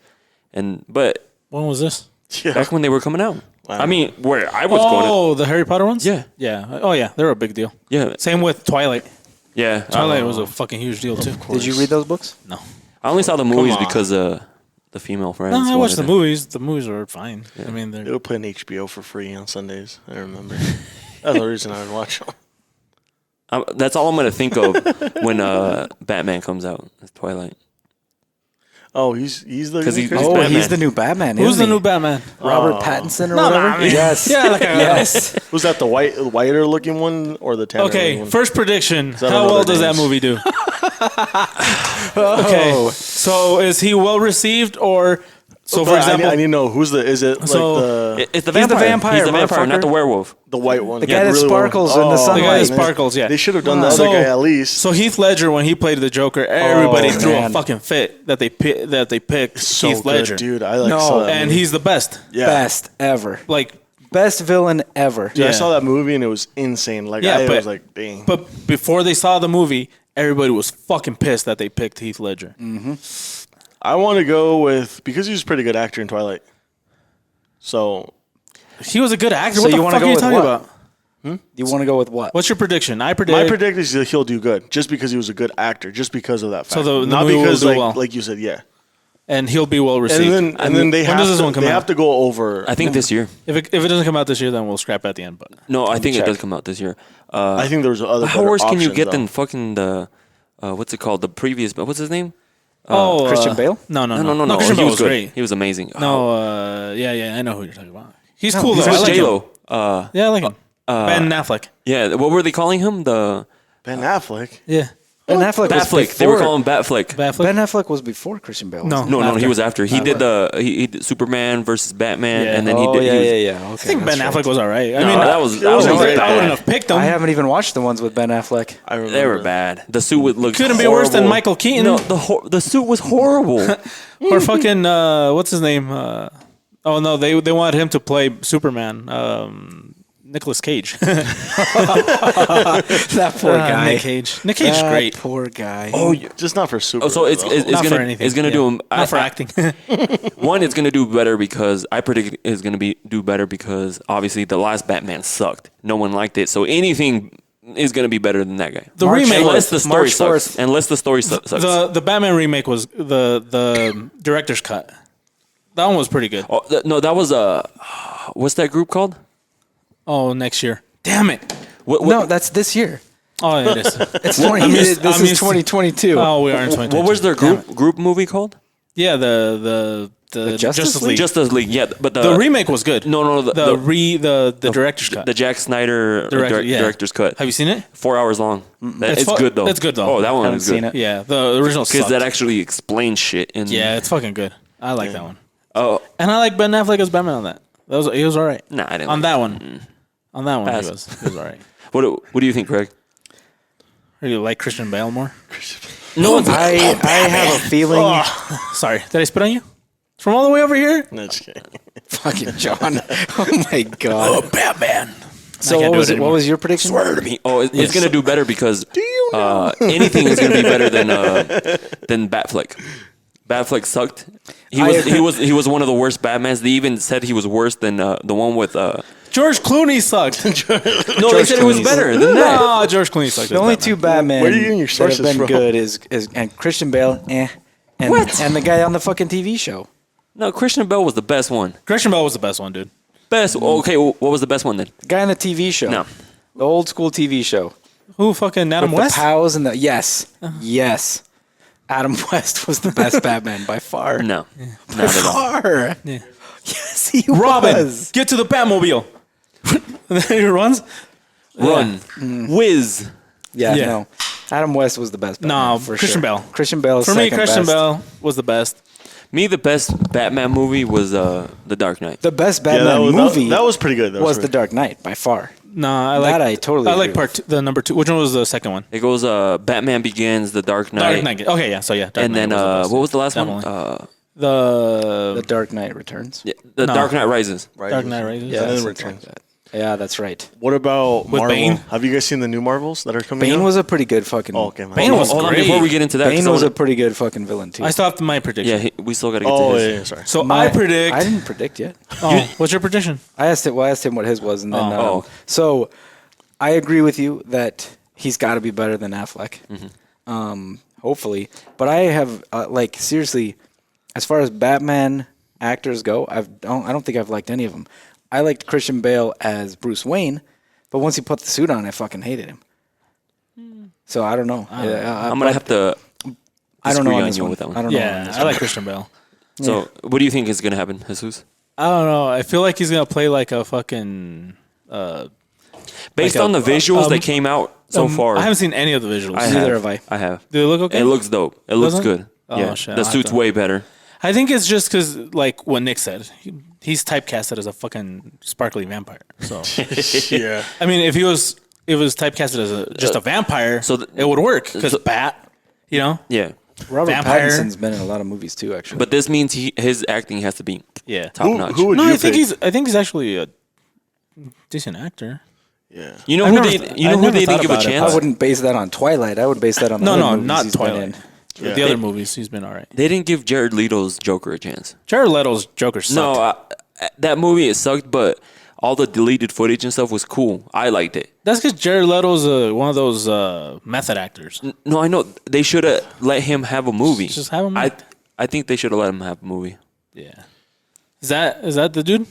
But When was this? Yeah. back when they were coming out, Wow. I mean, where I was going, Oh, the Harry Potter ones? Yeah. Yeah. Oh, yeah. They were a big deal. yeah, Same with Twilight. yeah. Twilight was a fucking huge deal, too. Did you read those books? No. I only saw the movies on. because the female friends. No, I watched the wanted movies. The movies were fine. I mean, They they're. would play on HBO for free on Sundays. I remember. That's the reason I would watch them. That's all I'm gonna think of when Batman comes out. It's Twilight. Oh, he's the 'Cause he's Oh, Batman. he's the new Batman. Who's isn't the he? new Batman? Robert Pattinson or No, whatever? I mean- yes. Yeah, like a- yes. Was that the whiter looking one or the tanner Okay, one? first prediction. that How another well does that names? movie do? Okay, so is he well received or? So for But example, I need to know who's the. Is it like So- the It's the He's the vampire. vampire, He's the vampire, not motherfucker. the werewolf. the white one? The guy that really sparkles in the the sunlight. guy that man. sparkles, yeah. They should have done the So- other guy at least. So Heath Ledger, when he played the Joker, everybody threw a man. fucking fit that they picked so Heath Ledger, good, dude. I like No, saw that and movie. he's the best. yeah. Best ever. Like, Best villain ever. Dude, I Yeah. saw that movie and it was insane. Like Yeah, I but- was like, dang. but before they saw the movie, everybody was fucking pissed that they picked Heath Ledger. I want to go with because he was a pretty good actor in Twilight. So He was a good actor. So What you the wanna fuck go are you with talking what? about? You want to go with what? What's your prediction? I my predict. prediction is that he'll do good, just because he was a good actor, just because of that fact. So the not movie will because do like well. like you said, yeah. and he'll be well received. And then they when have does this to, one come they out? have to go over. I think this year. If it doesn't come out this year, then we'll scrap at the end. But No, I think it check. does come out this year. I think there's other. How better worse can you options, get though. than fucking the what's it called? The previous, what's his name? Christian Bale? No, No. Christian He Bale was was good. great. He was amazing. No, yeah, I know who you're talking about. He's cool he's though. I Who's like J him. Lo? Yeah, I like him. Ben Affleck. Yeah. What were they calling him? The Ben Affleck. Yeah, Ben Affleck was Batfleck. They were before. calling him Batfleck. Affleck. Ben Affleck was before Christian Bale. No. wasn't No, After. he was after. He did he did Superman versus Batman, Yeah. and then he? he Oh did. yeah, he was, yeah. Okay, I think Ben that's Affleck right. was all right. I No, mean, that was I wouldn't bad. have picked him. I haven't even watched the ones with Ben Affleck. I remember. They were bad. The suit would look Couldn't be worse than horrible. Michael Keaton. No, the suit was horrible. Or fucking what's his name? Oh no, they wanted him to play Superman. Nicolas Cage. That poor guy. Nick Cage. Nick Cage is That great. poor guy. Oh, just not for super. Oh, so it's Not for gonna anything. it's gonna Yeah. do him. Not for acting. One, it's gonna do better because I predict it's gonna do better because obviously the last Batman sucked. No one liked it, so anything is gonna be better than that guy. The remake unless was the story March sucks. 4th. Unless the story sucks. the Batman remake was the director's cut. That one was pretty good. Oh, no, that was what's that group called? Oh, next year. Damn it. What, No, that's this year. Oh, it is. It's 20, I'm used- this I'm is used to- 2022. Oh, we are in 2022. what was their group movie called? Yeah, the Justice League? Justice League. Yeah, but The remake was good. No, the director's cut. the Jack Snyder Yeah. director's cut. Have you seen it? 4 hours long. It's fu- good though. it's good, though. Oh, that one Haven't is good. seen it. Yeah, the original Because sucked. that actually explains shit. Yeah, it's fucking good. I like that one. Oh, And I like Ben Affleck as Batman on that. He was all right. nah, I didn't. On like that it. one. On that one, Pass. he was all right. What do you think, Craig? Or you like Christian Bale more? No one's. I have a feeling. Sorry, did I spit on you? From all the way over here? No, just kidding. Fucking John. Oh my god. Batman. So can't what do was it it? What anymore. was your prediction? Swear to me. Oh, it's gonna do better because anything is gonna be better than Batfleck. Batfleck sucked. He was one of the worst Batmans. They even said he was worse than the one with. George Clooney sucked. No, they said it was better than that. No, George Clooney sucked. The only two Batman Where are you getting your that have sources been from? good is and Christian Bale, and the guy on the fucking TV show. No, Christian Bale was the best one. Christian Bale was the best one, dude. Best. Okay, what was the best one then? The guy on the TV show. No. The old school TV show. Who fucking Adam With West? the pals and the yes. Adam West was the best Batman by far. No, By not at all. far. Yeah. Yes, he Robin, was. get to the Batmobile. And then he runs. Run, whiz. Yeah, Yeah. no. Adam West was the best Batman. No, for Christian sure. Bale. Christian Bale is For me, second Christian best. Bale was the best. Me, the best Batman movie was The Dark Knight. The best Yeah, Batman movie that was pretty good. That was The pretty- Dark Knight by far. No, I like That I totally I like agree part two, the number 2. Which one was the second one? It goes Batman Begins, The Dark Knight, Dark Knight. Okay, yeah. So yeah, Dark and Knight then was the best. what was the last Definitely. one? The Dark Knight Returns. The No. Dark Knight Rises. Dark Knight Rises. Yeah, then something Returns. like that. Yeah, that's right. What about With Marvel? Bane? Have you guys seen the new Marvels that are coming out? Bane was a pretty good fucking. Oh, okay. man. Bane was Hold on, great. before we get into that, 'cause Bane I was a wanna- pretty good fucking villain too. I still have my prediction. yeah, we still got to get Oh, to yeah, his. yeah, sorry. So My- I predict. I didn't predict yet. Oh, what's your prediction? I asked him. Well, I asked him what his was, and then Oh. so I agree with you that he's got to be better than Affleck. Hopefully, but I have like seriously, as far as Batman actors go, I don't think I've liked any of them. I liked Christian Bale as Bruce Wayne, but once he put the suit on, I fucking hated him. So I don't know. I'm gonna have to. I don't know disagree on on this you one. with that one. I don't know. on Yeah, this I one. like Christian Bale. So, what do you think is gonna happen, Jesus? I don't know. I feel like he's gonna play like a fucking. Based Like on the visuals that came out so far, I haven't seen any of the visuals. I Neither have. have I. I have. Do they look okay? It looks dope. It looks Does it? good. Oh, Yeah, shit, the I'll have suit's to- way better. I think it's just because, like what Nick said, he's typecasted as a fucking sparkly vampire. So Yeah. I mean, if it was typecasted as just a vampire, so so th- it would work because so- Bat, you know, Yeah, Robert Vampire. Pattinson's been in a lot of movies too, actually. but this means his acting has to be yeah. top Who, notch. who would No, you I think pick? I think he's actually a decent actor. Yeah. You know I who never they th- you I know who never they thought didn't give a about it. chance. I wouldn't base that on Twilight. I would base that on the No, other no, movies not he's been Twilight. in. Yeah. The other movies, he's been all right. They didn't give Jared Leto's Joker a chance. Jared Leto's Joker sucked. No, that movie it sucked, but all the deleted footage and stuff was cool. I liked it. That's because Jared Leto's one of those method actors. No, I know they should have let him have a movie. Just have him I act. I think they should have let him have a movie. Yeah. Is that the dude?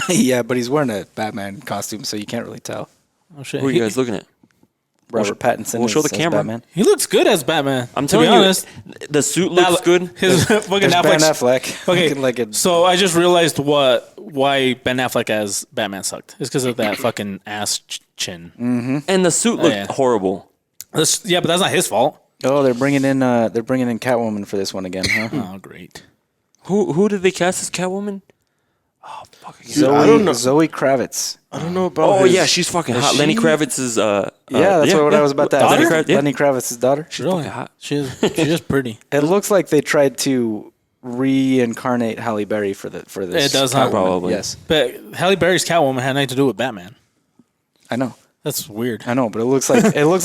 Yeah, but he's wearing a Batman costume, so you can't really tell. Oh shit. Who are you guys looking at? Robert Pattinson. we'll show as the camera. Batman. He looks good as Batman. I'm to be telling you, honest. the suit looks good. His fucking There's Ben Affleck. Affleck. Okay, Looking like a, so I just realized why Ben Affleck as Batman sucked. It's because of that fucking ass chin. And the suit looked yeah. horrible. Yeah, but that's not his fault. oh, they're bringing in Catwoman for this one again, huh? Oh, great. Who did they cast as Catwoman? Dude, I don't know. Zoe Kravitz. I don't know about. Oh his- yeah, she's fucking hot. Lenny Kravitz's Yeah, that's what I was about to ask. Lenny Kravitz, yeah. Lenny Kravitz's daughter. She's Really? fucking hot. She's just pretty. It looks like they tried to reincarnate Halle Berry for this. It does, huh? Catwoman. Probably. Yes, But Halle Berry's Catwoman had nothing to do with Batman. I know. That's weird. I know, but it looks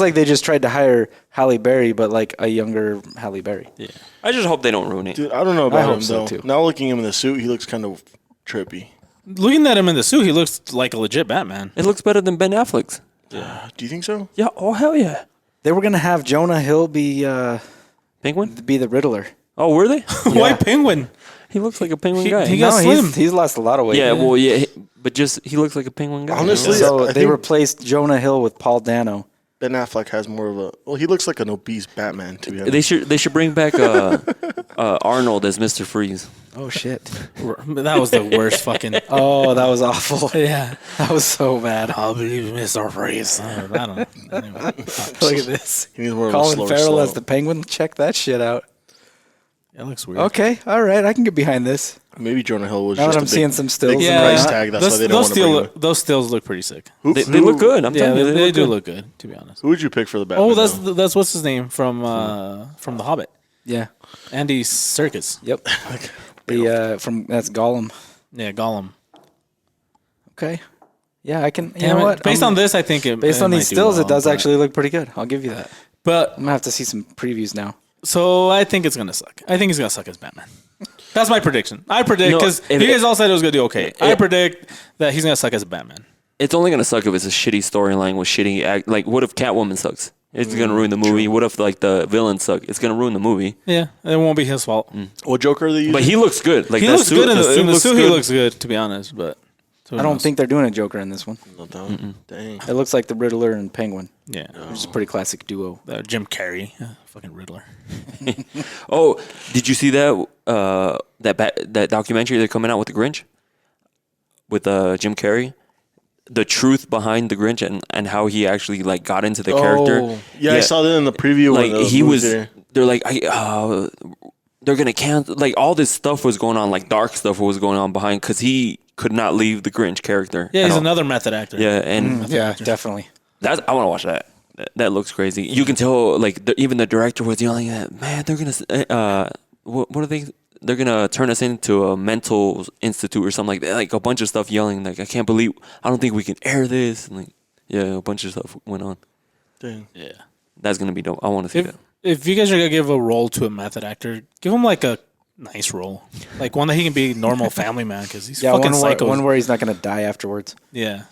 like they just tried to hire Halle Berry, but like a younger Halle Berry. Yeah. I just hope they don't ruin it. Dude, I don't know I about hope him so, though. too. Now looking at him in the suit, he looks kind of trippy. Looking at him in the suit, he looks like a legit Batman. It looks better than Ben Affleck's. Do you think so? Yeah. Oh hell yeah. They were gonna have Jonah Hill be Penguin. the Riddler. Oh, were they? White Penguin. He looks like a penguin He- guy. he got No, slim. he's lost a lot of weight. yeah. Well, yeah. But just he looks like a penguin guy. Honestly, So I they think replaced Jonah Hill with Paul Dano. Ben Affleck has more of a. Well, he looks like an obese Batman to be honest. They should bring back Arnold as Mr. Freeze. Oh shit! That was the worst fucking. Oh, that was awful. Yeah. That was so bad. I'll believe Mr. Freeze. I don't know. Anyway. Look at this. He needs more of a Colin slower Farrell slow. as the Penguin. Check that shit out. That looks weird. Okay, all right, I can get behind this. Maybe Jonah Hill was Now just that a I'm big, seeing some stills, big Yeah. price tag. That's why they don't want to bring him. Those stills look pretty sick. They look good. I'm Yeah, telling you, they do good. look good, to be honest. Who would you pick for the Batman? Oh, though? that's what's his name from The Hobbit. Yeah. Andy Serkis. Yep. That's Gollum. Yeah, Gollum. Okay. Yeah, I can. You Damn know it. what? Based on this, I think based on might these do stills, well, it does but- actually look pretty good. I'll give you that. But I'm gonna have to see some previews now. so I think it's gonna suck. I think he's gonna suck as Batman. That's my prediction. I predict No, because if you guys it- all said it was gonna do okay. I predict that he's gonna suck as Batman. It's only gonna suck if it's a shitty storyline with shitty act. Like, what if Catwoman sucks? It's gonna ruin the movie. What if like the villains suck? It's gonna ruin the movie. Yeah, it won't be his fault. What Joker are they using? But he looks good. Like He that looks suit, good in the suit. looks He good. looks good, to be honest. But I don't think they're doing a Joker in this one. No, dang. It looks like the Riddler and Penguin, Yeah, which is a pretty classic duo. Jim Carrey, fucking Riddler. Oh, did you see that that documentary they're coming out with the Grinch with Jim Carrey? The truth behind the Grinch and how he actually like got into the character. Yeah, I saw that in the preview. Like when the he movie was. there. They're like, they're gonna cancel. Like all this stuff was going on. Like dark stuff was going on behind because he could not leave the Grinch character. Yeah, at he's all. another method actor. Yeah, and Yeah, definitely. That's I want to watch that. That looks crazy. You can tell, like even the director was yelling at, man, they're gonna what are they? They're gonna turn us into a mental institute or something like that. Like a bunch of stuff yelling. Like I can't believe. I don't think we can air this. And like yeah, a bunch of stuff went on. Dang. Yeah. That's gonna be dope. I want to see that. If you guys are gonna give a role to a method actor, give him like a nice role, like one that he can be normal family man because he's Yeah, fucking one psycho. where he's not gonna die afterwards. Yeah.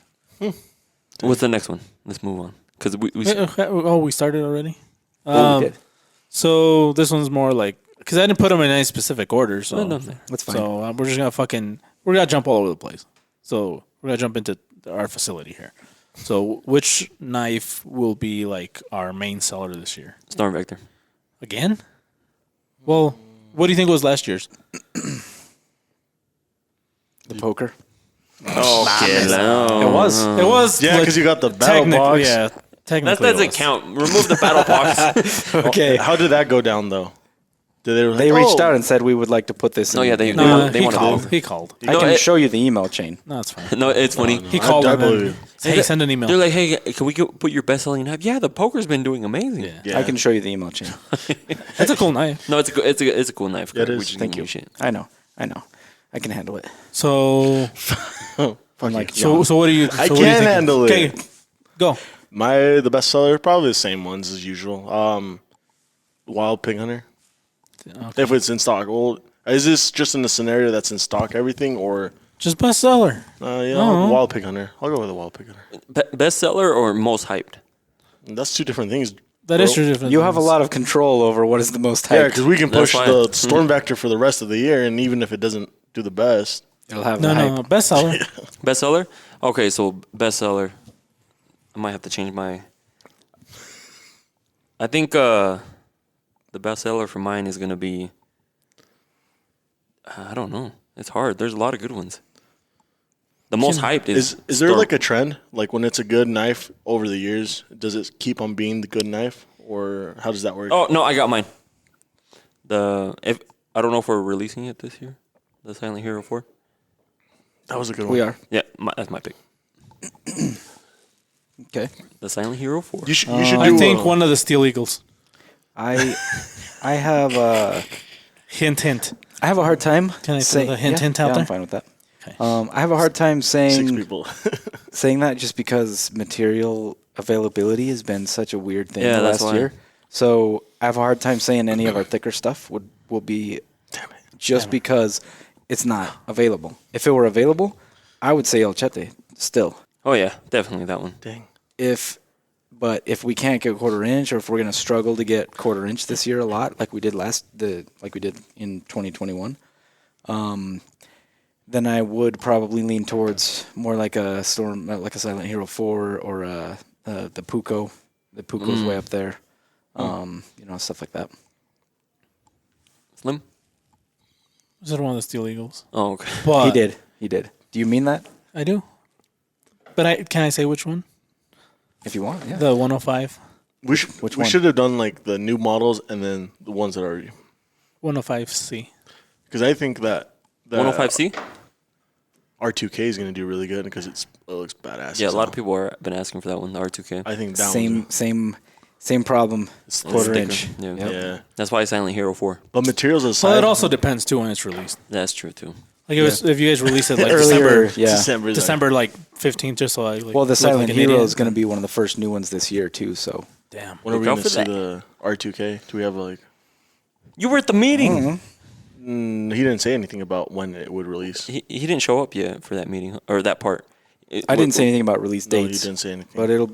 What's the next one? Let's move on because we Oh, we started already. Oh, we did. So this one's more like because I didn't put them in any specific order. So No. That's fine. So we're just gonna we're gonna jump all over the place. So we're gonna jump into our facility here. So which knife will be like our main seller this year? Storm Vector. Again? Well, what do you think was last year's? The poker. Okay, no. It was. It was Yeah, because you got the battle technically, box. yeah. That Technically, it doesn't was. count. Remove the battle box. Okay. How did that go down though? Did They reached out and said we would like to put this in. No, yeah, they No, they he want to called. move. He called. I No, can it- show you the email chain. No, it's fine. No, it's funny. He called I him and believe hey, send an email. They're like, hey, can we put your best-selling knife? Yeah, the poker's been doing amazing. Yeah. Yeah. I can show you the email chain. That's a cool knife. No, it's a cool knife. Yeah, it Kurt. is. We just Thank give you. Shit. I know. I can handle it. So, Fuck like, you. so what do you? I so what do you can think? handle it. Okay, go. The best seller probably the same ones as usual. Wild Pig Hunter. Okay. If it's in stock. Well, is this just in the scenario that's in stock everything or Just bestseller. Wild Pig Hunter? I'll go with the Wild Pig Hunter. Bestseller or most hyped? That's two different things. That is true. Different You have a things. lot of control over what is the most Yeah, hyped. because we can That's push fine. the Storm Vector for the rest of the year, and even if it doesn't do the best, It'll have No, the hype. no, bestseller. Bestseller? Okay, so bestseller. I might have to change my. I think the bestseller for mine is gonna be. I don't know. It's hard. There's a lot of good ones. The most hyped Is there like a trend? Like when it's a good knife over the years, does it keep on being the good knife, or how does that work? Oh no, I got mine. I don't know if we're releasing it this year. The Silent Hero 4. That was a good one. We are. Yeah, that's my pick. Okay. The Silent Hero 4. You should do. I think one of the Steel Eagles. I have Hint, hint. I have a hard time. Can I throw the hint out there? I'm fine with that. I have a hard time 6 saying people. saying that just because material availability has been such a weird thing Yeah, the that's last why. year. So I have a hard time saying any of our thicker stuff will be just because it's not available. If it were available, I would say El Chete still. Oh yeah, definitely that one. Dang. But if we can't get quarter inch, or if we're gonna struggle to get quarter inch this year a lot, like we did in 2021, then I would probably lean towards more like a Silent Hero 4 or the Puko. The Puko's way up there, stuff like that. Slim? Is it one of the Steel Eagles? Oh, okay. But He did. Do you mean that? I do. But can I say which one? If you want, yeah. The 105. We Which one? should have done like the new models and then the ones that are 105C. because I think that 105C? R2K is going to do really good because it looks badass. Yeah, a as lot hell. of people have been asking for that one, the R2K. I think that Same problem. Quarter thicker. inch. Yeah. Yep. Yeah, That's why Silent Hero 4. but materials aside, Well, it also depends too when it's released. That's true too. Like if you guys release it like Earlier, December, yeah. December like 15th, just so I like. Well, the look Silent like an Hero idiot. is going to be one of the first new ones this year too. So Damn. when are we Look out going to for see that. the R2K? Do we have like? You were at the meeting. Mm-hmm. He didn't say anything about when it would release. He didn't show up yet for that meeting or that part. I didn't say anything about release No, he dates. didn't say anything. But it'll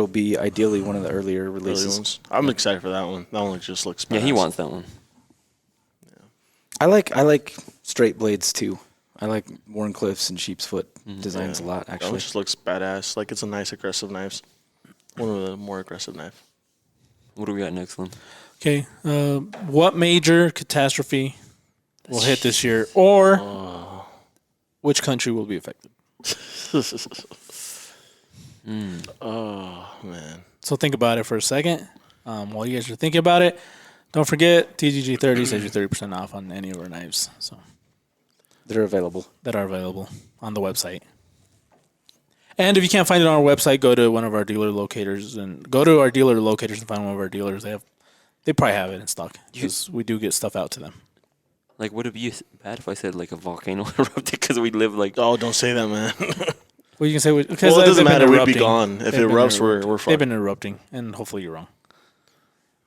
be ideally one of the earlier Early releases. ones. I'm excited for that one. That one just looks. Yeah, he badass. wants that one. I like straight blades too. I like Warncliffe's and Sheep's Foot designs a lot. That one Actually, just looks badass. Like it's a nice aggressive knife. One of the more aggressive knife. What do we got next one? Okay. What major catastrophe will hit this year, or which country will be affected? Oh man. So think about it for a second. While you guys are thinking about it, don't forget TGG30 says you 30% off on any of our knives. So they're available. that are available on the website. And if you can't find it on our website, go to one of our dealer locators and find one of our dealers. They probably have it in stock because we do get stuff out to them. Like, would it be bad if I said like a volcano erupted because we live like? Oh, don't say that, man. Well, you can say because Well, it doesn't they've been matter. We'd be erupting. gone. If it They've been erupts, we're erupting. fucked. They've been erupting, and hopefully you're wrong.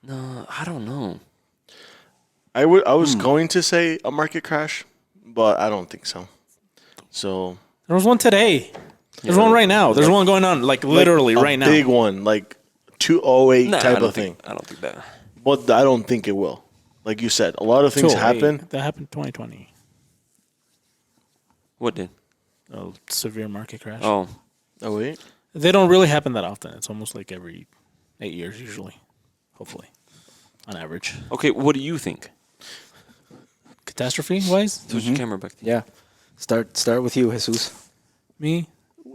No, I don't know. I was going to say a market crash, but I don't think so. So There was one today. There's one right now. There's one going on, like literally like, right now. a big one, like 208 Nah, type of thing. I don't think that. But I don't think it will. Like you said, a lot of things 208. happen. That happened 2020. What did? A severe market crash. Oh, Oh wait, They don't really happen that often. It's almost like every 8 years usually, hopefully, on average. okay. What do you think? Catastrophe-wise, Switch your camera back. Yeah. Start with you, Jesus. me.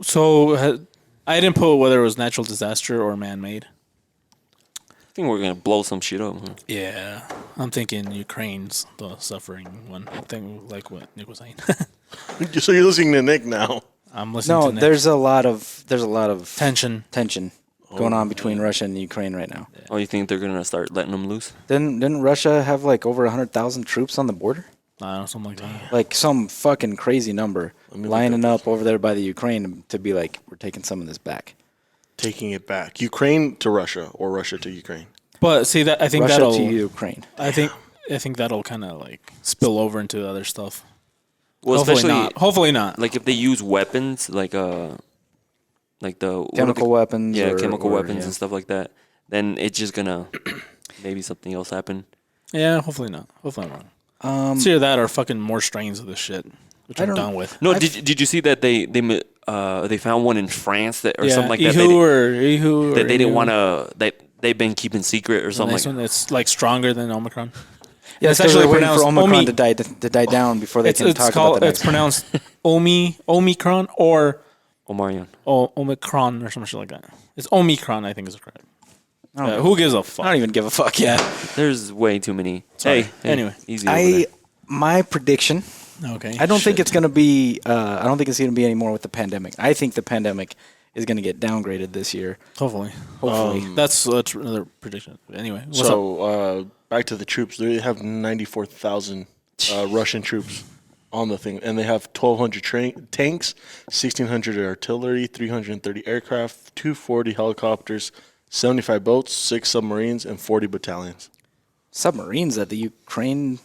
So I didn't put whether it was natural disaster or man-made. I think we're gonna blow some shit up. Huh? Yeah, I'm thinking Ukraine's the suffering one. I think like what Nick was saying. so you're listening to Nick now. I'm listening No, to Nick. there's a lot of tension. going on between Russia and Ukraine right now. Oh, you think they're gonna start letting them loose? Didn't Russia have like over 100,000 troops on the border? I don't know, something like that. Like some fucking crazy number me look lining up over there by the Ukraine to be like, we're taking some of this back. Taking it back, Ukraine to Russia or Russia to Ukraine. But see that I think Russia that'll to Ukraine. I think that'll kind of like spill over into other stuff. Well, Hopefully especially not. Hopefully not. like if they use weapons, like the Chemical weapons. yeah, or- chemical or, weapons yeah. and stuff like that. Then it's just gonna maybe something else happen. Yeah, hopefully not. Hopefully I'm wrong. Um, It's either that or fucking more strains of this shit, which I I'm don't- done with. No, did you see that they found one in France that or something like that? Ihu or That they didn't Ihu. want to they've been keeping secret or something Nice one. It's like stronger than Omicron. Yeah, It's it's actually actually waiting for pronounced Omicron Omi. to die down before they can talk about the next It's pronounced Omicron or Omarion. Omicron or some shit like that. It's Omicron, I think is correct. Who gives a fuck? I don't even give a fuck. Yeah. There's way too many. Sorry. Hey, Anyway. easy. Over there. My prediction. Okay. I don't think it's gonna be. I don't think it's gonna be anymore with the pandemic. I think the pandemic is gonna get downgraded this year. Hopefully. Hopefully. That's another prediction. Anyway, what's up? So back to the troops. They have 94,000 Russian troops on the thing, and they have 1,200 tanks, 1,600 artillery, 330 aircraft, 240 helicopters, 75 boats, 6 submarines, and 40 battalions. Submarines at the Ukraine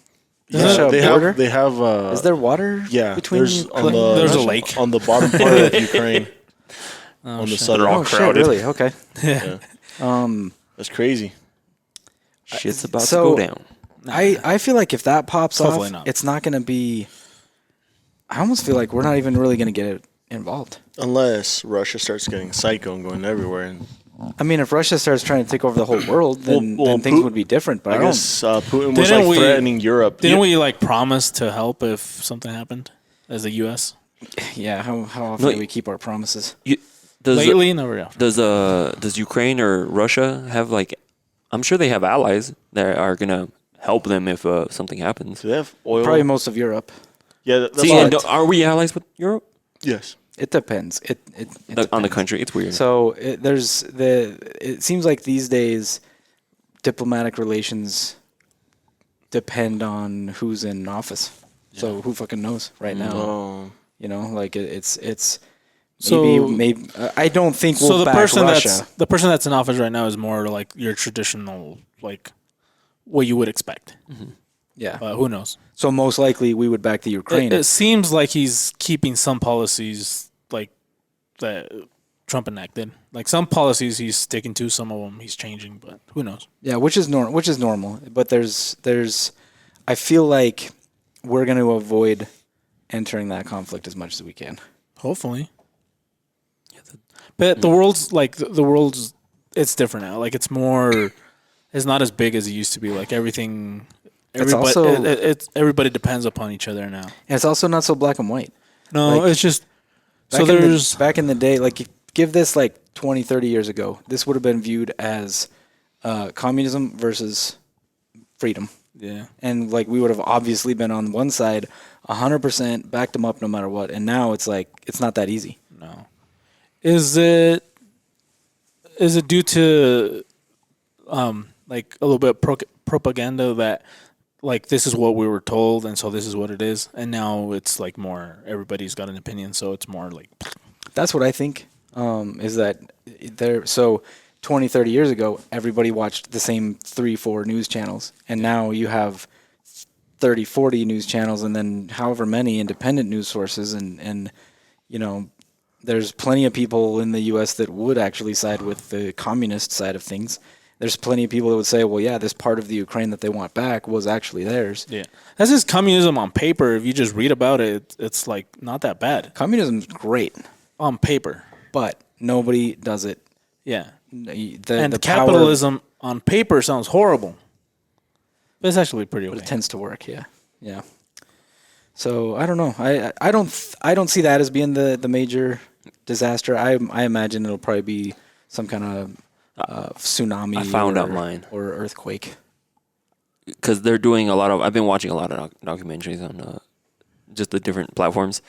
Yeah, Russia they border. have. They have. Is there water? Yeah, between there's Ukraine on the and There's a Russia? lake. on the bottom part of Ukraine. On the shit. southern. Oh shit! Really? Okay. Yeah. That's crazy. Shit's about so- to go down. I feel like if that pops Hopefully off, not. it's not going to be. I almost feel like we're not even really going to get involved. Unless Russia starts getting psycho and going everywhere, and I mean, if Russia starts trying to take over the whole world, then, Well, then things Putin- would be different. But I, I don't. guess Putin was Didn't like we- threatening Europe. Didn't we like promise to help if something happened as the U.S.? Yeah. How often No, do we keep our promises? Lately, never. Yeah. Does Ukraine or Russia have like? I'm sure they have allies that are gonna help them if something happens. Do they have oil? Probably most of Europe. Yeah, that's See, why- and are we allies with Europe? yes. It depends. It On the depends. country, it's weird. So it seems like these days diplomatic relations depend on who's in office. So who fucking knows right now? Oh, You know, like it's So- maybe I don't think we'll So the back person Russia. that's in office right now is more like your traditional, like what you would expect. Yeah. Who knows? So most likely we would back the Ukraine. It seems like he's keeping some policies like that Trump enacted. Like some policies he's sticking to, some of them he's changing, but who knows? Yeah, which is normal. But there's I feel like we're going to avoid entering that conflict as much as we can. Hopefully. But the world's like the world's it's different now. Like it's more it's not as big as it used to be. Like everything everybody also- it's everybody depends upon each other now. And it's also not so black and white. No, Like, it's just Back so there's back in the day, like give this like 20, 30 years ago, this would have been viewed as communism versus freedom. yeah. And like we would have obviously been on one side 100% backed them up no matter what. And now it's like it's not that easy. No. Is it due to like a little bit of propaganda that like this is what we were told and so this is what it is, and now it's like more everybody's got an opinion, so it's more like That's what I think is that there. So 20, 30 years ago, everybody watched the same 3-4 news channels. And now you have 30, 40 news channels and then however many independent news sources. And you know, there's plenty of people in the U.S. that would actually side with the communist side of things. There's plenty of people that would say, well, yeah, this part of the Ukraine that they want back was actually theirs. yeah. That's just communism on paper. If you just read about it, it's like not that bad Communism's great, on paper. but nobody does it. Yeah. The power- Capitalism on paper sounds horrible. But it's actually pretty But okay. it tends to work, yeah. So I don't know. I don't see that as being the major disaster. I imagine it'll probably be some kind of tsunami. I found or, out mine. or earthquake. Because they're doing a lot of. I've been watching a lot of documentaries on just the different platforms.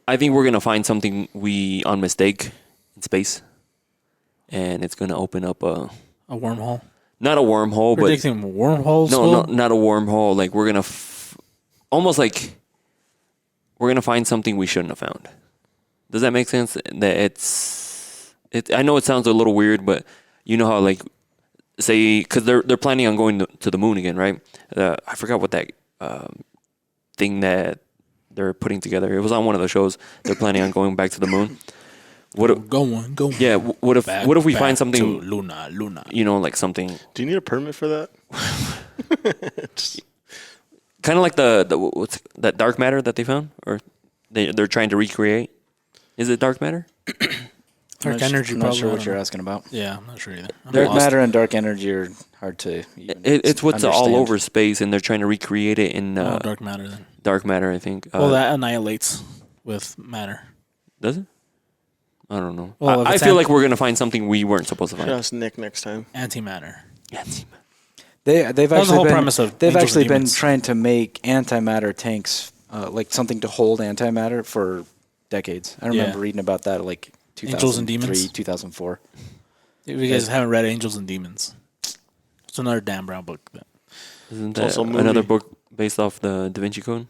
I think we're gonna find something we on mistake in space, and it's gonna open up A wormhole. not a wormhole, but Predicting wormholes. no, not a wormhole. Like we're gonna almost like we're gonna find something we shouldn't have found. Does that make sense? That it's I know it sounds a little weird, but you know how like say because they're planning on going to the moon again, right? I forgot what that thing that they're putting together. It was on one of the shows. They're planning on going back to the moon. What? Go on. Yeah. What if we find something? to Luna? You know, like something do you need a permit for that? kind of like the what's that dark matter that they found, or they're trying to recreate. Is it dark matter? Dark energy. I'm not probably, sure I what don't you're know. asking about. Yeah, I'm not sure either. I'm Dark lost. matter and dark energy are hard to. It's what's all understand. over space, and they're trying to recreate it in Dark matter then. dark matter. I think. Well, that annihilates with matter. Does it? I don't know. Well, if I it's feel like we're gonna find something we weren't supposed to find. Just Nick next time. Antimatter. They've was the actually whole been premise of they've Angels actually and been Demons. trying to make antimatter tanks, like something to hold antimatter for decades. I remember Yeah. reading about that like Angels and 2003, Demons? 2004. If you guys haven't read Angels and Demons, it's another Dan Brown book. Isn't It's also that a movie. another book based off the Da Vinci Code?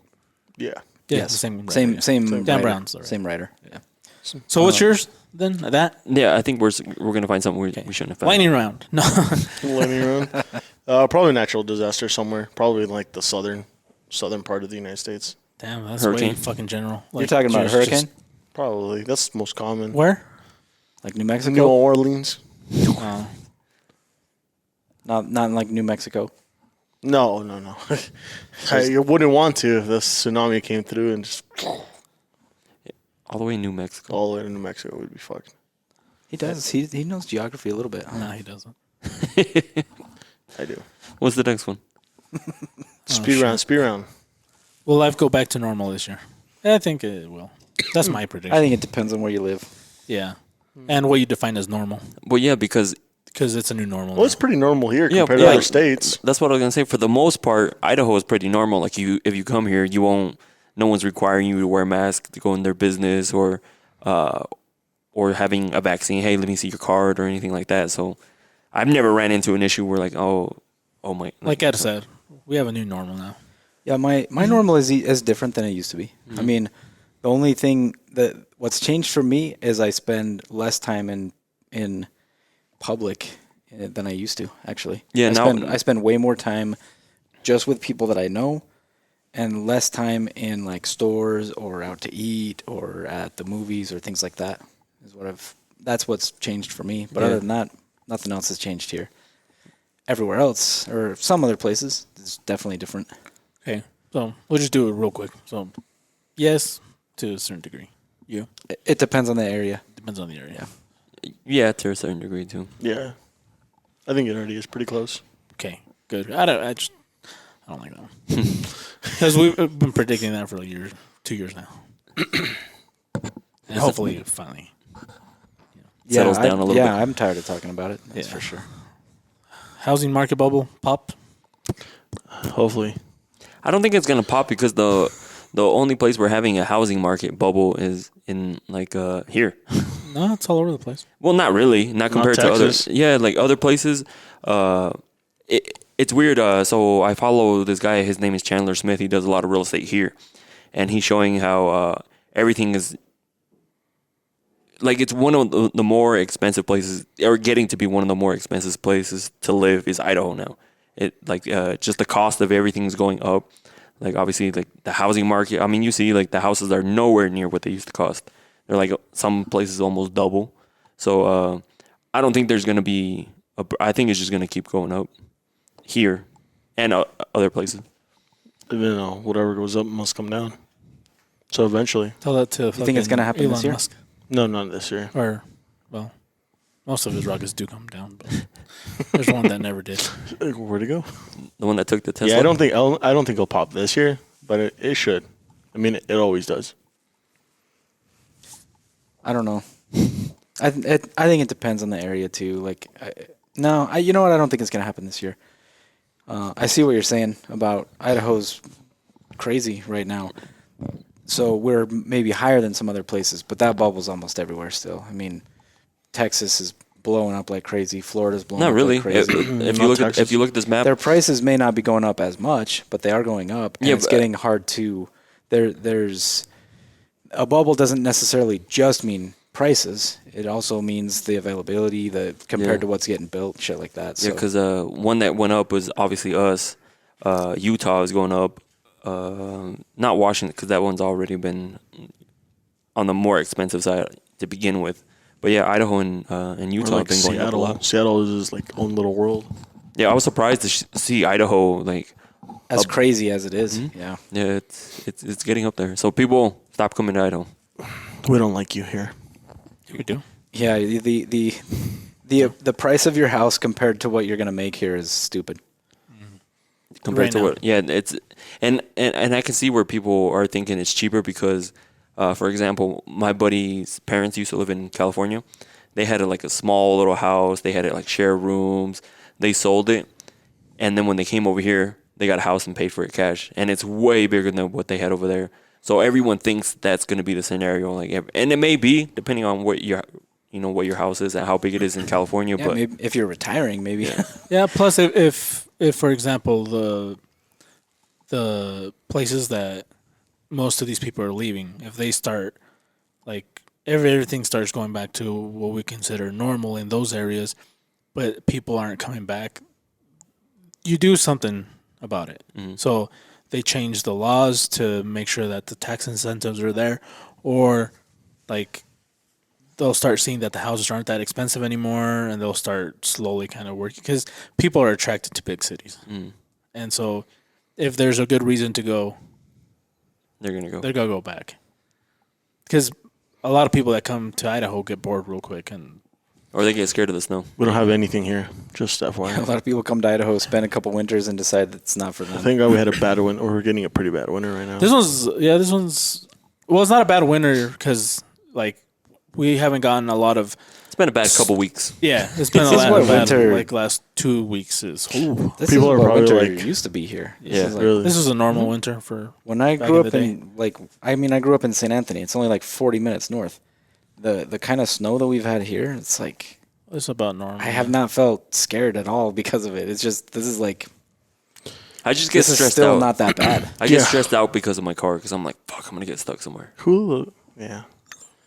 Yeah. Yeah, Yes. the same writer, Same yeah. same Dan writer, Brown's the writer. same writer. Yeah. So what's yours then? That Yeah, I think we're gonna find something we shouldn't have found. lightning round. No, Lightning round. Probably natural disaster somewhere. Probably like the southern part of the United States. damn, that's way Hurricane. fucking general. You're talking about a hurricane, Probably. That's most common. Where? like New New Mexico? Orleans. Oh, Not in like New Mexico. No. I wouldn't want to if the tsunami came through and just All the way in New Mexico. all the way to New Mexico would be fucked. He does. He knows geography a little bit. no, he doesn't. I do. What's the next one? Speed round. Will life go back to normal this year? I think it will. That's my prediction. I think it depends on where you live. Yeah, and what you define as normal, Well, yeah, because because it's a new normal. Well, it's pretty normal here Yeah, compared to yeah. other states. that's what I was gonna say. For the most part, Idaho is pretty normal. Like if you come here, you won't. No one's requiring you to wear a mask to go in their business or having a vaccine. Hey, let me see your card or anything like that. So I've never ran into an issue where like, oh my. like Ed said, we have a new normal now. Yeah, my normal is different than it used to be. I mean, the only thing what's changed for me is I spend less time in public than I used to. Actually, Yeah, I spend way more time just with people that I know, and less time in like stores or out to eat or at the movies or things like that. That's what's changed for me. But Yeah. other than that, nothing else has changed here. Everywhere else or some other places, it's definitely different. Okay, so we'll just do it real quick. So, yes, to a certain degree. You It depends on the area. depends on the area. Yeah, to a certain degree too. Yeah. I think it already is pretty close. Okay, good. I don't like that one because we've been predicting that for like 2 years now, and hopefully it finally. Settles down a little bit. Yeah, I'm tired of talking about it. That's Yeah. for sure. Housing market bubble popped. Hopefully. I don't think it's gonna pop because the only place we're having a housing market bubble is in like here. No, it's all over the place. Well, not really. Not compared to Texas. other. Yeah, like other places. It's weird. So I follow this guy. His name is Chandler Smith. He does a lot of real estate here, and he's showing how everything is. Like it's one of the more expensive places, or getting to be one of the more expensive places to live is Idaho now. It like just the cost of everything is going up. Like obviously, like the housing market. I mean, you see, like the houses are nowhere near what they used to cost. They're like some places almost double. So I don't think there's gonna be. I think it's just gonna keep going up here and other places. Whatever goes up must come down. So eventually. Tell that to. You think it's gonna happen Elon this year? Musk. No, not this year. Or, well, most of his rockets do come down, but there's one that never did. Where'd it go? The one that took the Tesla. Yeah, I don't think it'll pop this year, but it should. I mean, it always does. I don't know. I think it depends on the area too. Like, you know what? I don't think it's gonna happen this year. I see what you're saying about Idaho's crazy right now. So we're maybe higher than some other places, but that bubble's almost everywhere still. I mean, Texas is blowing up like crazy. Florida's blowing Not up really. like crazy. If you look at this map, Their prices may not be going up as much, but they are going up. And Yeah, it's but- getting hard to. There's a bubble doesn't necessarily just mean prices. It also means the availability, compared to what's getting built, shit like that. yeah, So because one that went up was obviously us. Utah is going up. Not Washington, because that one's already been on the more expensive side to begin with. But yeah, Idaho and Utah have been going up a lot. Seattle is his like own little world. Yeah, I was surprised to see Idaho like. as crazy as it is, yeah. Yeah, it's getting up there. So people stop coming to Idaho. We don't like you here. We do. Yeah, the price of your house compared to what you're gonna make here is stupid. compared Right to now. what it's and I can see where people are thinking it's cheaper because for example my buddy's parents used to live in California. They had like a small little house, they had it like share rooms, they sold it, and then when they came over here they got a house and paid for it cash, and it's way bigger than what they had over there. So everyone thinks that's going to be the scenario, like and it may be depending on what your what your house is and how big it is in California. Yeah, But maybe if you're retiring, maybe. Yeah. Plus, if for example the places that most of these people are leaving, if they start like everything starts going back to what we consider normal in those areas, but people aren't coming back, you do something about it. So they change the laws to make sure that the tax incentives are there, or like they'll start seeing that the houses aren't that expensive anymore, and they'll start slowly kind of working because people are attracted to big cities. And so if there's a good reason to go, they're going to go. they're going to go back. Because a lot of people that come to Idaho get bored real quick. And Or they get scared of the snow. We don't have anything here. Just FYI. A lot of people come to Idaho, spend a couple winters, and decide that it's not for them. Thank God we had a bad winter, or we're getting a pretty bad winter right now. this one's, well, it's not a bad winter because, like, we haven't gotten a lot of, It's been a bad couple weeks. yeah, it's been a This is lot what of bad, winter- like, last 2 weeks is, ooh. This People is are what probably winter like- used to be here. This Yeah, is like- Really? This was a normal winter for, When I Back grew in up the in I grew up in St. Anthony. It's only like 40 minutes north. The kind of snow that we've had here, it's like it's about normal. I have not felt scared at all because of it. It's just this is like I just get this is stressed still out. not that bad. I get Yeah. stressed out because of my car because I'm like, fuck, I'm going to get stuck somewhere. Cool. Yeah.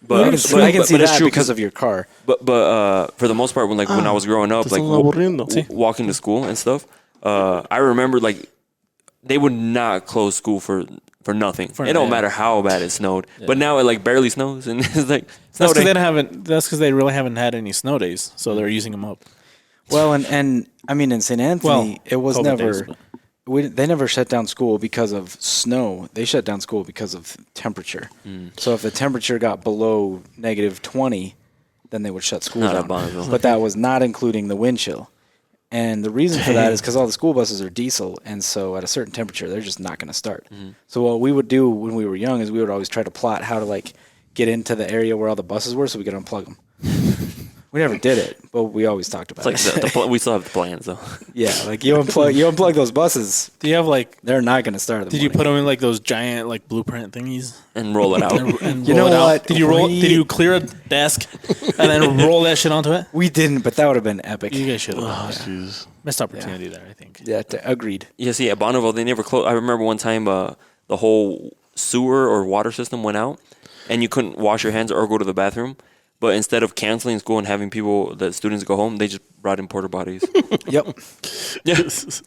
But I can see it's that true because of your car. But for the most part, when I was growing up, like walking to school and stuff, I remember like they would not close school for nothing. It don't matter how bad it snowed. But now it like barely snows, and it's like snow That's because day. That's because they really haven't had any snow days, so they're using them up. Well, and I mean in St. Anthony, Well, it was COVID never. days, but- They never shut down school because of snow. They shut down school because of temperature. So if the temperature got below -20, then they would shut school Not at down. Bonneville. But that was not including the wind chill. And the reason for that is because all the school buses are diesel, and so at a certain temperature, they're just not going to start. So what we would do when we were young is we would always try to plot how to like get into the area where all the buses were, so we could unplug them. We never did it, but we always talked about It's like it. we still have the plans though. Yeah, like you unplug those buses, Do you have like? they're not going to start. in the Did you morning. put them in like those giant like blueprint thingies? And roll it out. And You roll know it out? what? Did you roll? We- Did you clear a desk and then roll that shit onto it? We didn't, but that would have been epic. You guys should have. Oh, jeez. Missed opportunity there, I think. Yeah, agreed. Yeah, see, at Bonneville, they never closed. I remember one time the whole sewer or water system went out, and you couldn't wash your hands or go to the bathroom. But instead of canceling school and having the students go home, they just brought in porta potties. Yep.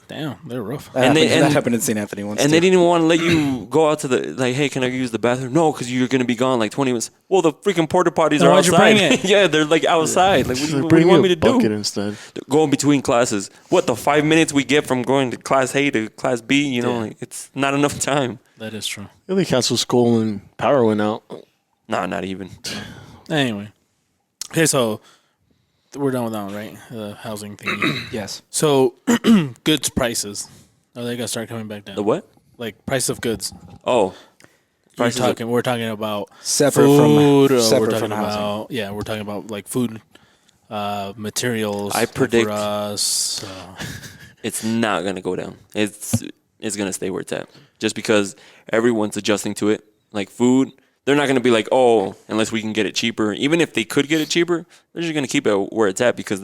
Damn, they're rough. That happened in St. Anthony once. And too. they didn't even want to let you go out to the, like, hey, can I use the bathroom? No, because you're going to be gone like 20 minutes. Well, the freaking porta potties Then are why'd you outside. bring it? Yeah, they're like outside. Like, what do you Bring want me me a to bucket do? instead. Go in between classes. What, the 5 minutes we get from going to class A to class B, Yeah. like, it's not enough time. That is true. They canceled school and power went out. Nah, not even. Anyway, okay, so we're done with that one, right? The housing thing. Yes. So, goods prices. Are they gonna start coming back down? The what? Like price of goods. Oh. Prices of- We're talking about Separate food, from or separate we're talking from housing. about we're talking about like food, materials. I predict- for us. It's not going to go down. It's going to stay where it's at. Just because everyone's adjusting to it. Like food, they're not going to be like, oh, unless we can get it cheaper. Even if they could get it cheaper, they're just going to keep it where it's at because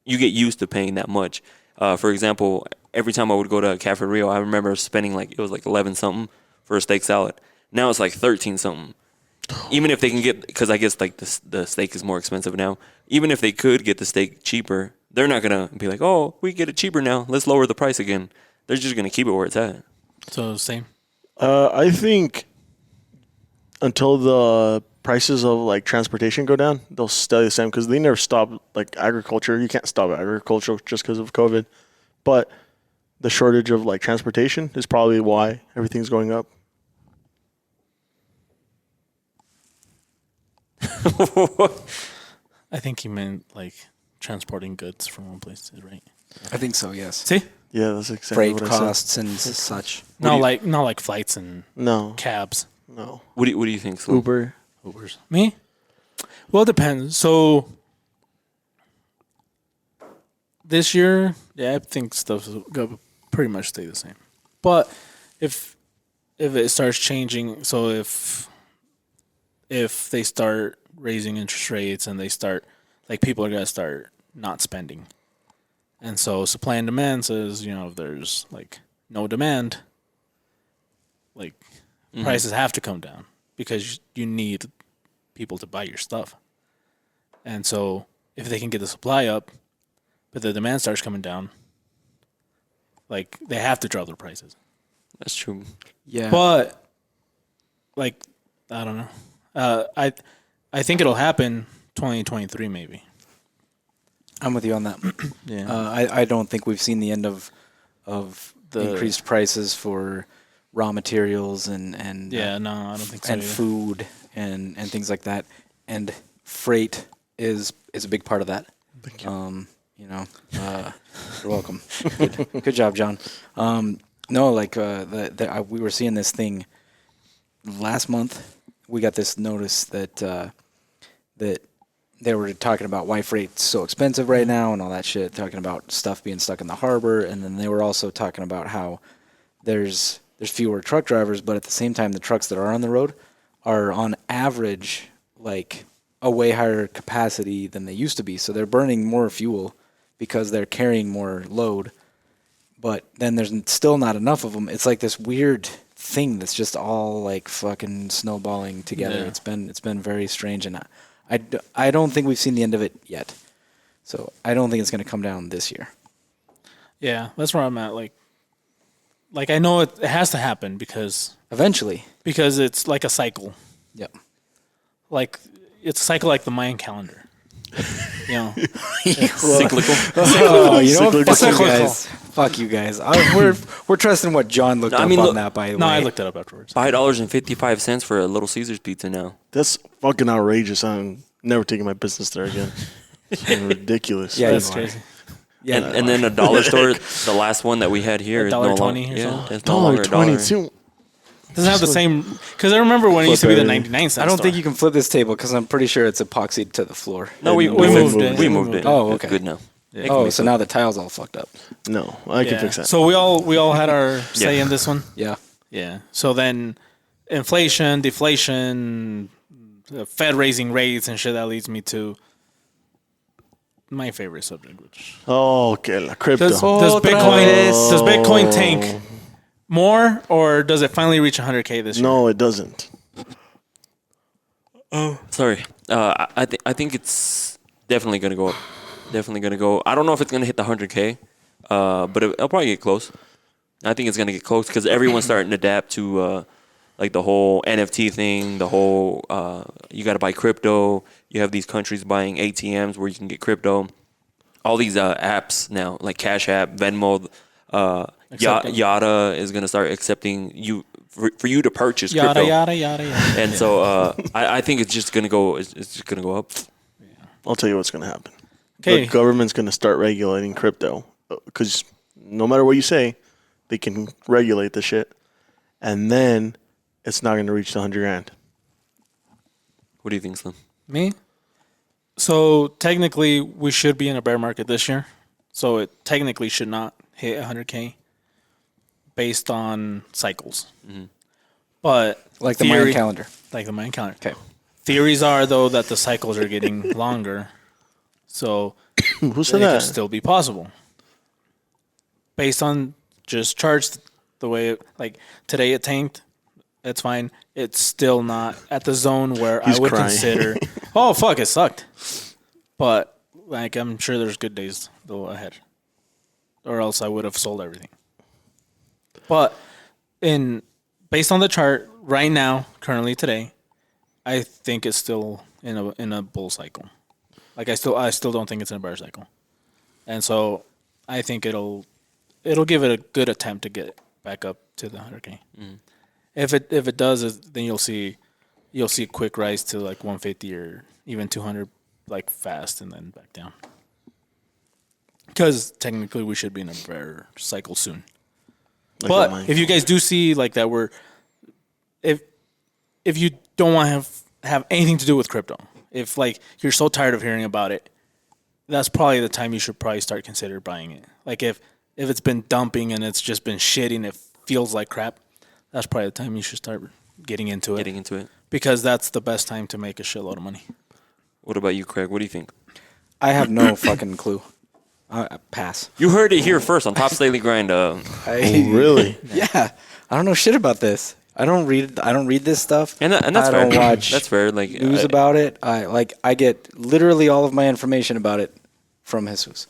you get used to paying that much. For example, every time I would go to Cafe Rio, I remember spending it was like 11 something for a steak salad. Now it's like 13 something. Even if they can get, because I guess like the steak is more expensive now. Even if they could get the steak cheaper, they're not going to be like, oh, we get it cheaper now. Let's lower the price again. They're just going to keep it where it's at. So same. I think until the prices of like transportation go down, they'll stay the same because they never stop like agriculture. You can't stop agriculture just because of COVID, but the shortage of like transportation is probably why everything's going up. I think he meant like transporting goods from one place to the right. I think so. Yes. See, Yeah, that's exactly Freight what I said. costs and such. not like flights and No, cabs, no. What do you think, Slim? Uber. Ubers. Me? Well, it depends. So this year, yeah, I think stuff will pretty much stay the same. But if it starts changing, so if they start raising interest rates and they start like people are gonna start not spending, and so supply and demand says if there's like no demand, like prices have to come down because you need people to buy your stuff, and so if they can get the supply up, but the demand starts coming down, like they have to drop their prices. That's true. Yeah. But like I don't know. I think it'll happen 2023 maybe. I'm with you on that. Yeah. I don't think we've seen the end of the increased prices for raw materials and Yeah, no, I don't think so. and either. food and things like that. And freight is a big part of that. Thank you. You're welcome. Good job, John. No, like we were seeing this thing last month. We got this notice that they were talking about why freight's so expensive right now and all that shit, talking about stuff being stuck in the harbor, and then they were also talking about how there's fewer truck drivers, but at the same time the trucks that are on the road are on average like a way higher capacity than they used to be. So they're burning more fuel because they're carrying more load, but then there's still not enough of them. It's like this weird thing that's just all like fucking snowballing together. Yeah. It's been very strange, and I don't think we've seen the end of it yet. So I don't think it's going to come down this year. Yeah, that's where I'm at. Like I know it has to happen because Eventually. it's like a cycle. Yep. Like it's a cycle like the Mayan calendar. Cyclical. Oh, you know what? Fuck you Cyclical. guys. Fuck you guys. We're trusting what John looked I up mean, on look- that, by the No, way. I looked it up afterwards. $5.55 for a Little Caesars pizza now. That's fucking outrageous. I'm never taking my business there again. It's ridiculous. Yeah, That's you are. crazy. Yeah, And then a dollar store, the last one that we had here is no $1.20 longer. or Yeah, something? it's no longer a dollar. $1.22. Doesn't have the same because I remember when it used to be the 99-cent. I don't think you can flip this table because I'm pretty sure it's epoxied to the floor. No, we moved moved it. it. We moved it. Oh, It's okay. good now. It can Oh, be so flipped. now the tile's all fucked up. No, I can fix that. So we all had our say in this one. Yeah. Yeah. So then inflation, deflation, the Fed raising rates and shit, that leads me to my favorite subject, which Oh, okay, la crypto. does Bitcoin tank more, or does it finally reach 100K this year? No, it doesn't. Sorry. I think it's definitely gonna go up. Definitely gonna go. I don't know if it's gonna hit the 100K, but it'll probably get close. I think it's gonna get close because everyone's starting to adapt to like the whole NFT thing. The whole you got to buy crypto. You have these countries buying ATMs where you can get crypto. All these apps now, like Cash App, Venmo, Yada is gonna start accepting you for you to purchase crypto. Yada yada. And so I think it's just gonna go. It's just gonna go up. I'll tell you what's going to happen. Okay. The government's going to start regulating crypto because no matter what you say, they can regulate the shit, and then it's not going to reach the 100 grand. What do you think, Slim? Me? So technically, we should be in a bear market this year. So it technically should not hit 100K based on cycles. But Like the Mayan theory- calendar. Like the Mayan calendar. Okay. Theories are, though, that the cycles are getting longer. So Who it said could that? still be possible. Based on just charts, the way, like today it tanked, it's fine. It's still not at the zone where He's I would crying. consider, oh, fuck, it sucked. But, like, I'm sure there's good days though ahead. Or else I would have sold everything. But based on the chart right now, currently today, I think it's still in a bull cycle. Like I still don't think it's in a bear cycle. And so I think it'll give it a good attempt to get back up to the 100K. If it does, then you'll see a quick rise to like 150 or even 200 like fast and then back down. Because technically we should be in a bear cycle soon. But if you guys do see like that, if you don't want to have anything to do with crypto, if like you're so tired of hearing about it, that's probably the time you should probably start consider buying it. Like if it's been dumping and it's just been shitting, it feels like crap. That's probably the time you should start getting into it. Because that's the best time to make a shitload of money. What about you, Craig? What do you think? I have no fucking clue. Pass. You heard it here first on Top's Daily Grind. Really? Yeah, I don't know shit about this. I don't read this stuff. And that's I fair. don't watch That's fair. Like news about it. I get literally all of my information about it from Jesus.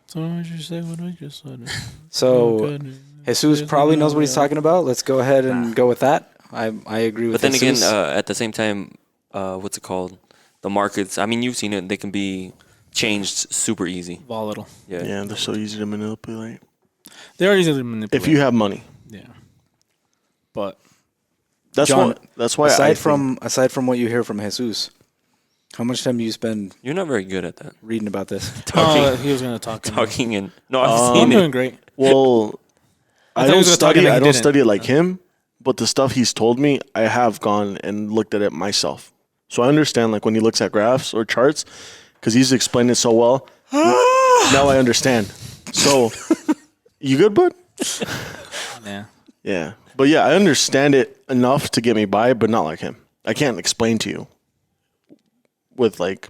So what did you say? What I just said? So Jesus probably knows what he's talking about. Let's go ahead and go with that. I agree with. But then Jesus. again, at the same time, what's it called? The markets. I mean, you've seen it. They can be changed super easy. Volatile. Yeah, they're so easy to manipulate. They are easy to manipulate. If you have money. Yeah. But That's John, why aside from what you hear from Jesus, how much time do you spend You're not very good at that. reading about this? he was going to talk. Talking and no, I've I'm seen doing it. great. Well, I thought he don't was gonna talk study. and then I he don't didn't. study it like him, but the stuff he's told me, I have gone and looked at it myself. So I understand, like when he looks at graphs or charts, because he's explained it so well. Now I understand. So, you good, bud? Yeah. Yeah, but yeah, I understand it enough to get me by, but not like him. I can't explain to you with like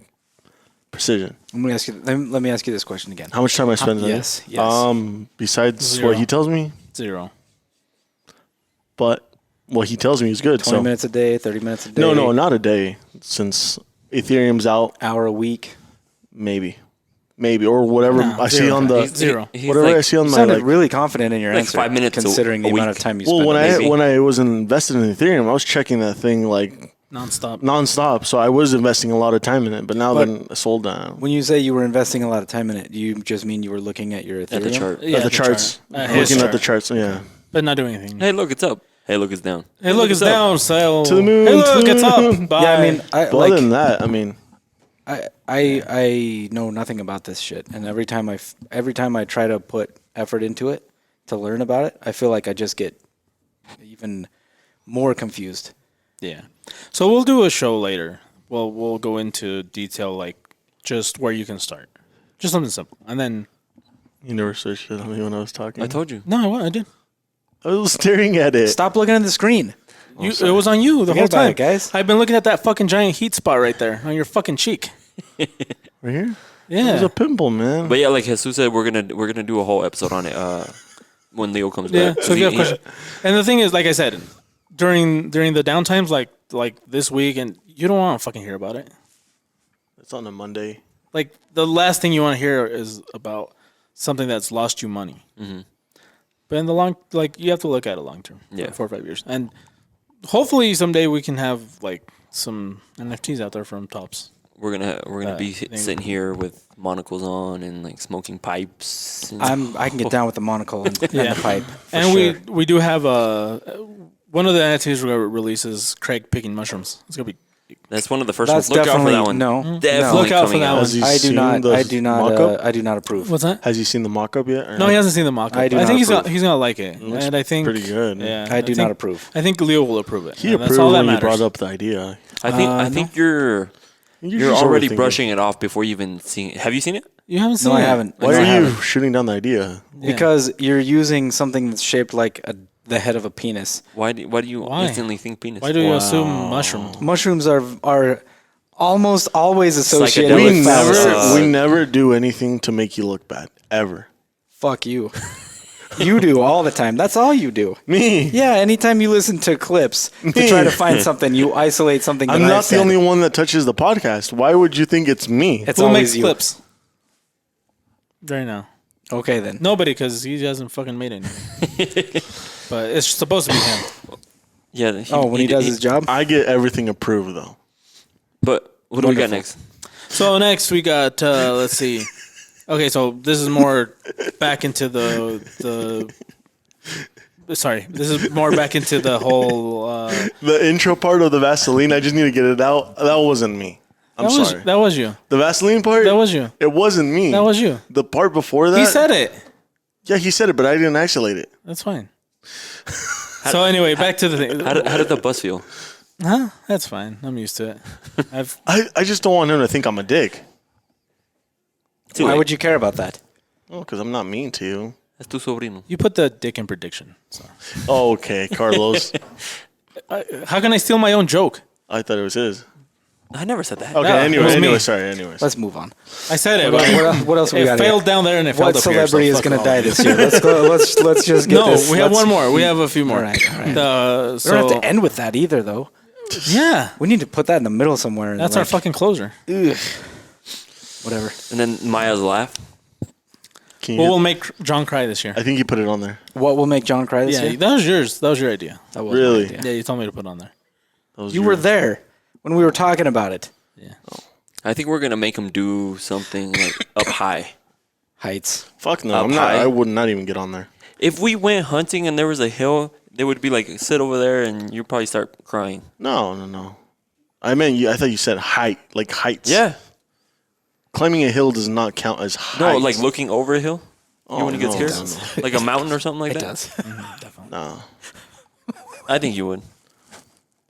precision. I'm gonna ask you. Let me ask you this question again. How much time I spend on yes, it? yes. Besides 0. what he tells me, 0. but what he tells me is good. 20 So minutes a day, 30 minutes a day. no, not a day. Since Ethereum's out, hour a week. maybe, or whatever No, I see 0. on the He's 0. He's whatever like, I see on You my sounded like. really confident in your like answer. 5 minutes a- considering the a amount week. of time you Well, spend. when I was invested in Ethereum, I was checking that thing like Nonstop. nonstop. So I was investing a lot of time in it. But now then I sold down When you say you were investing a lot of time in it, do you just mean you were looking at your Ethereum? at the chart. Yeah, at the charts, chart. His looking at the chart. charts. Yeah. But not doing anything. Hey, look, it's up. Hey, look, it's down. Hey, look, it's up. down, sell. To the moon, Hey, to look, the it's moon. up. Bye. Yeah, I mean, But other than that, I mean, I know nothing about this shit, and every time I try to put effort into it to learn about it, I feel like I just get even more confused. Yeah. So we'll do a show later. We'll go into detail, like just where you can start. Just something simple. And then, you never searched it on me when I was talking. I told you. no, I did. I was staring at it. Stop looking at the screen. It was on you the Forget whole about time. it, guys. I've been looking at that fucking giant heat spot right there on your fucking cheek. Right here. Yeah. There's a pimple, man. But yeah, like Jesus said, we're gonna do a whole episode on it when Leo comes Yeah. back. So if you have questions, and the thing is, like I said, during the downtimes, like this week, and you don't want to fucking hear about it. It's on a Monday. Like the last thing you want to hear is about something that's lost you money. Mm-hmm. But in the long, like you have to look at it long term. Yeah. Like 4 or 5 years, and hopefully someday we can have like some NFTs out there from Tops. We're gonna be thing. sitting here with monocles on and like smoking pipes. And I can get down with the monocle and Yeah. the pipe. For And sure. we do have one of the NFTs we're gonna release is Craig picking mushrooms. It's gonna be That's one of the first That's ones. Look out for definitely that one. no. Definitely Look out for coming that out. one. Has he I do seen not. the I do not. mock-up? I do not approve. what's that? Has he seen the mock-up yet? or No, he hasn't seen the mock-up. I do I not think approve. he's gonna like it, looks and I think pretty good. Yeah, I do think- not approve. I think Leo will approve it. He and that's approved all that when you matters. brought up the idea. I think you're just already overthinking. brushing it off before you even seen it. Have you seen it? You haven't seen No, it. I haven't. Why No, I are you haven't. shooting down the idea? Yeah. Because you're using something that's shaped like the head of a penis. Why do you Why? instantly think penis? Why do you assume mushroom? Mushrooms are almost always associated Psychedelic with We phallus. phalluses. never do anything to make you look bad ever. Fuck you. You do all the time. That's all you do. Me. Yeah, anytime you listen to clips to try to find something, you isolate something that I'm I've not the said. only one that touches the podcast. Why would you think it's me? It's Who always makes you. clips? Right now, Okay, then. nobody, because he hasn't fucking made any. But it's supposed to be him. Yeah. When he does his job? I get everything approved though. But what do we got Wonderful. next? So next we got let's see. Okay, so this is more back into the. Sorry, this is more back into the whole. The intro part of the Vaseline, I just need to get it out. That wasn't me. I'm sorry. That was you. The Vaseline part? That was you. It wasn't me. That was you. The part before that? He said it. Yeah, he said it, but I didn't isolate it. That's fine. So anyway, back to the thing. How did the bus feel? Huh? That's fine. I'm used to it. I just don't want him to think I'm a dick. Why would you care about that? Oh, because I'm not mean to you. Es tu sobrino. You put the dick in prediction. So. Oh, okay, Carlos. How can I steal my own joke? I thought it was his. I never said that. Okay, No, it was anyway, me. sorry, anyways. Let's move on. I said it. What else we It got failed here? down there and it failed What up here. celebrity so is fuck going to all die of you. this year? Let's just get No, this. we have let's- one more. We have a few more. All right. So, We don't have to end with that either, though. yeah, We need to put that in the middle somewhere. that's our fucking closer. Whatever. And then Maya's laugh. Can you What will make John cry this year? I think you put it on there. What will make John cry this Yeah, year? that was yours. That was your idea. That was my Really? idea. Yeah, you told me to put it on there. That was You your- were there when we were talking about it. I think we're gonna make him do something like up high. Heights. Fuck no, Up I'm not. high. I would not even get on there. If we went hunting and there was a hill, they would be like, sit over there, and you'd probably start crying. No. I meant you. I thought you said height, like heights. Yeah. Climbing a hill does not count as height. No, like looking over a hill. Oh, You want to get no, scared? no, Like a mountain or something like It that? does. no. I think you would.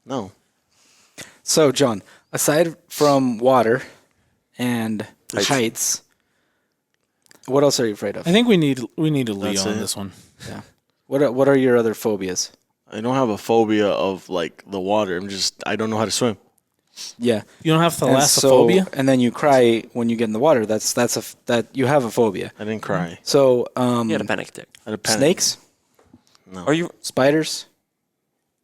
No. So, John, aside from water and heights, what else are you afraid of? I think we need a Leo That's on it. this one. Yeah. What are your other phobias? I don't have a phobia of like the water. I don't know how to swim. Yeah. You don't have And thalassophobia. and then you cry when you get in the water. That you have a phobia. I didn't cry. So, You had a panic attack. I had a panic. snakes, Are you? spiders.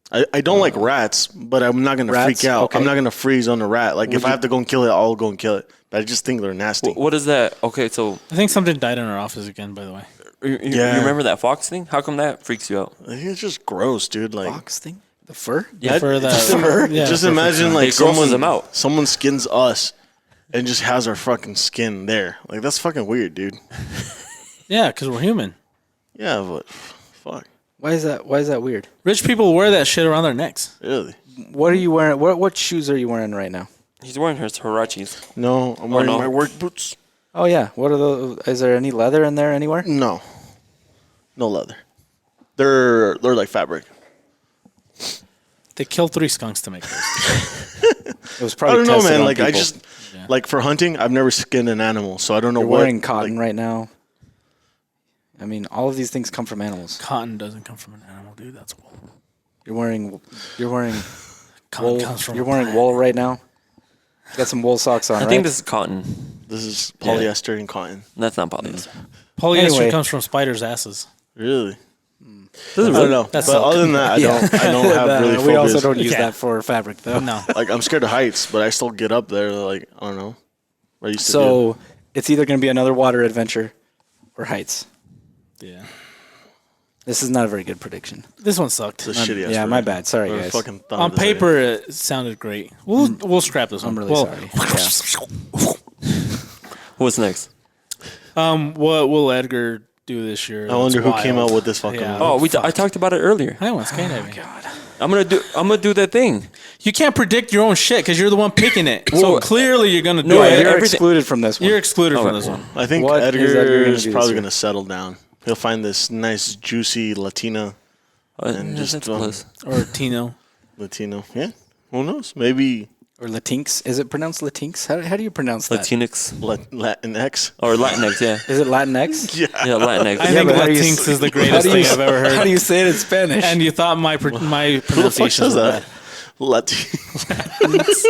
I don't like rats, but I'm not gonna Rats? freak out. Okay. I'm not gonna freeze on a rat. Like if I you- have to go and kill it, I'll go and kill it. But I just think they're nasty. What is that? Okay, so I think something died in our office again. By the way, you Yeah. remember that fox thing? How come that freaks you out? I think it's just gross, dude. Like Fox thing? The fur? Yeah. for that. Yeah, just for- imagine like It grosses them out. someone skins us and just has our fucking skin there. Like that's fucking weird, dude. Yeah, because we're human. Yeah, but fuck. Why is that weird? Rich people wear that shit around their necks. Really? What are you wearing? What shoes are you wearing right now? He's wearing his Hirachis. No, I'm wearing no. my work boots. Oh yeah. What are those? Is there any leather in there anywhere? No. No leather. They're like fabric. They killed 3 skunks to make those. It was I probably. don't know, tested man. on Like I people. just like for hunting, I've never skinned an animal, so I don't know You're what. wearing cotton like, right now. I mean, all of these things come from animals. Cotton doesn't come from an animal, dude. That's wool. You're wearing Cotton wool. comes from You're a wearing plant. wool right now. You got some wool socks on. I right? think this is cotton. This is polyester and cotton. That's not polyester. Polyester Anyway. comes from spiders' asses. Really? This is I don't know. That's but silk. other than that, I don't have really we also phobias. don't use Yeah. that for fabric though. No. Like I'm scared of heights, but I still get up there. Like I don't know. I used to do. So it's either going to be another water adventure or heights. Yeah. This is not a very good prediction. This one sucked. It's a shitty. Yeah, my bad. Sorry, Whoever guys. fucking thought On of this idea. paper, it sounded great. We'll scrap this one. I'm really sorry. What's next? What will Edgar do this year? I wonder that's who came wild? out with this fucking. Yeah. movie. I talked about it earlier. I went skydiving. I'm gonna do that thing. You can't predict your own shit because you're the one picking it. So Well, clearly you're gonna do no, it. You're everything- excluded from this one. You're excluded Okay. from this one. I think What is Edgar Edgar gonna is do this probably year? going to settle down. He'll find this nice, juicy Latina, And just, that's close. Or Tino. Latino. Yeah. Who knows? Maybe Or Latinx. Is it pronounced Latinx? How do you pronounce that? Latinx Latinx. or Latinx, yeah, Is it Latinx? yeah, Latinx. I think but how do you Latinx s- is the How greatest do you thing I've ever How heard. do you say it in Spanish? And you thought my Who the fuck pronunciation says was that? bad. Latinx.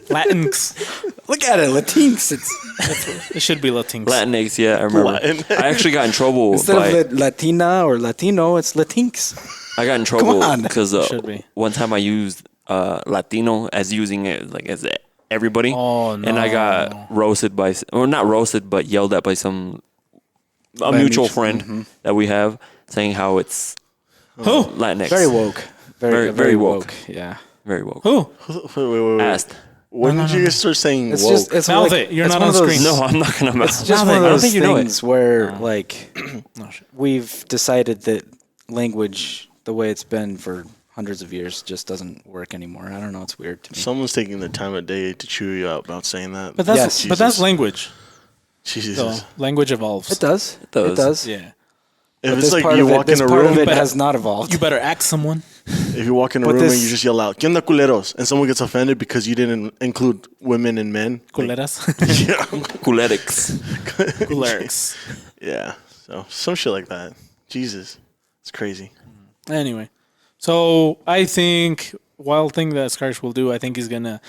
Latinx. Look at it, Latinx. It's It should be Latinx. Latinx, yeah, I remember. Latinx. I actually got in trouble instead by. of Latina or Latino, it's Latinx. I got in trouble on. because Should be. one time I used Latino as using it like as everybody, Oh, and I got roasted by, or not roasted, but yelled at by a a mutual mutual- friend that we have, saying how it's Who? Latinx. Very woke. Very woke. Yeah. Very woke. Who? Wait. Asked. When did you guys start saying It's woke? just it's Mouth like, it. You're it's not one on of those- screen. No, I'm not gonna. It's just one of I don't those think you know it. things where like Oh, shit. we've decided that language, the way it's been for hundreds of years just doesn't work anymore. I don't know. It's weird to me. Someone's taking the time of day to chew you out about saying that. But that's Yes. but that's language. Jesus. So language evolves. It does. It does. It does. Yeah. If But it's this like part you of it, walk this in a part room, of it But- has not evolved. You better ask someone. if you walk in a But room and this- you just yell out, "¿Qué onda, culeros?" and someone gets offended because you didn't include women and men. Culeras. Yeah. Culetics. Culerics. Yeah. So some shit like that. Jesus. It's crazy. Anyway, so I think wild thing that Skarsh will do, I think he's gonna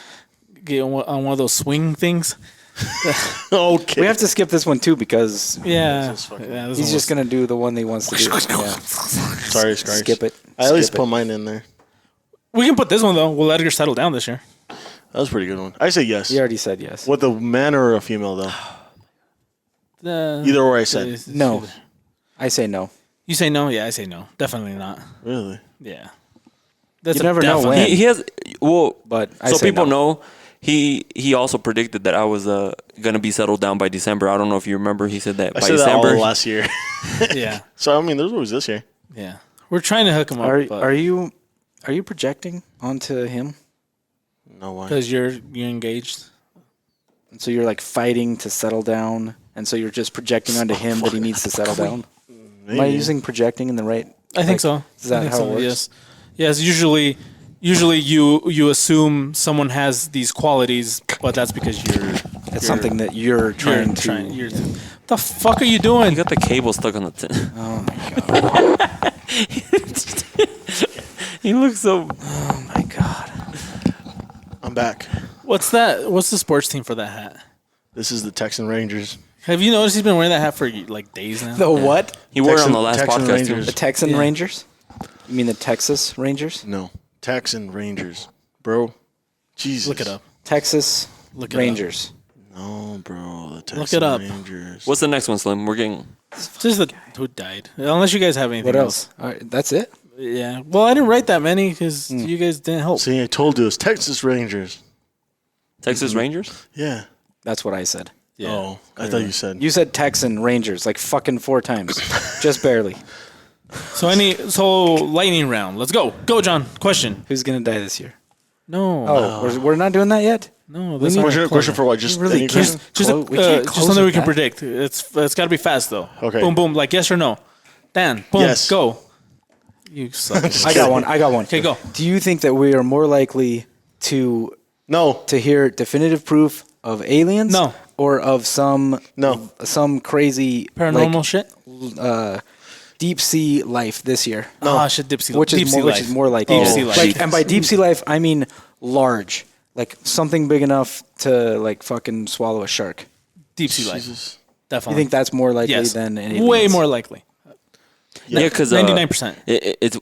get on one of those swing things. Okay. We have to skip this one too because Yeah, This is fucking- yeah, this he's one just was- gonna do the one that he wants to do. Yeah. Sorry, Scarce. Skip it. I at least Skip put it. mine in there. We can put this one though. We'll let her settle down this year. That was a pretty good one. I say yes. You already said yes. With a man or a female though. Uh, Either or I said. No. I say no. You say no? Yeah, I say no. Definitely not. Really? Yeah. That's You a never know definite- when. He has well, But I so say people no. know. He also predicted that I was gonna be settled down by December. I don't know if you remember. He said that I by said that December. all last year. Yeah, So I mean there's always this year. yeah. We're trying to hook him up. Are you projecting onto him? No why. Because you're engaged. And so you're like fighting to settle down, and so you're just projecting onto him that he needs to settle down. Am I using projecting in the right? I think so. Is that I think how so, it works? Yes. Yes. Usually you assume someone has these qualities, but that's because It's something that you're trying to. the fuck are you doing? You got the cable stuck on the. Oh my god! He looks so. Oh my god! I'm back. What's that? What's the sports team for that hat? This is the Texan Rangers. Have you noticed he's been wearing that hat for like days now? The what? He wore it on Texan- the last Texan podcast Rangers. The too. Texan Yeah. Rangers? You mean the Texas Rangers? No. Texan Rangers. Bro. Jesus. Look it up. Texas Look it up. Rangers. No, bro. The Texan Look it up. Rangers. What's the next one, Slim? We're getting. Just the who died. Unless you guys have anything What else? All right, that's it. Yeah. Well, I didn't write that many because you guys didn't help. See, I told you it's Texas Rangers. Texas Rangers? Yeah. That's what I said. Yeah. Oh, I thought you said. You said Texan Rangers like fucking 4 times, just barely. So lightning round. Let's go. Go, John. Question. Who's gonna die this year? No. Oh, we're not doing that yet. No. That's need- not Question for what? Just really any can't- question? Just, We can't just close something we with can that. predict. It's got to be fast though. Okay. Boom, boom. Like yes or no. Dan. Boom. Yes. Go. You suck. I got one. Okay, go. Do you think that we are more likely to No. hear definitive proof of aliens? No. Or of some crazy Paranormal shit. deep sea life this year? No. Ah, shit. Deep sea. Which deep is sea more, which life. is more likely. Deep sea life. Like, and by deep sea life, I mean large, like something big enough to like fucking swallow a shark. Deep sea life. Jesus. You Definitely. think that's more likely yes. than any? Way more likely. Yeah, because 99%. It's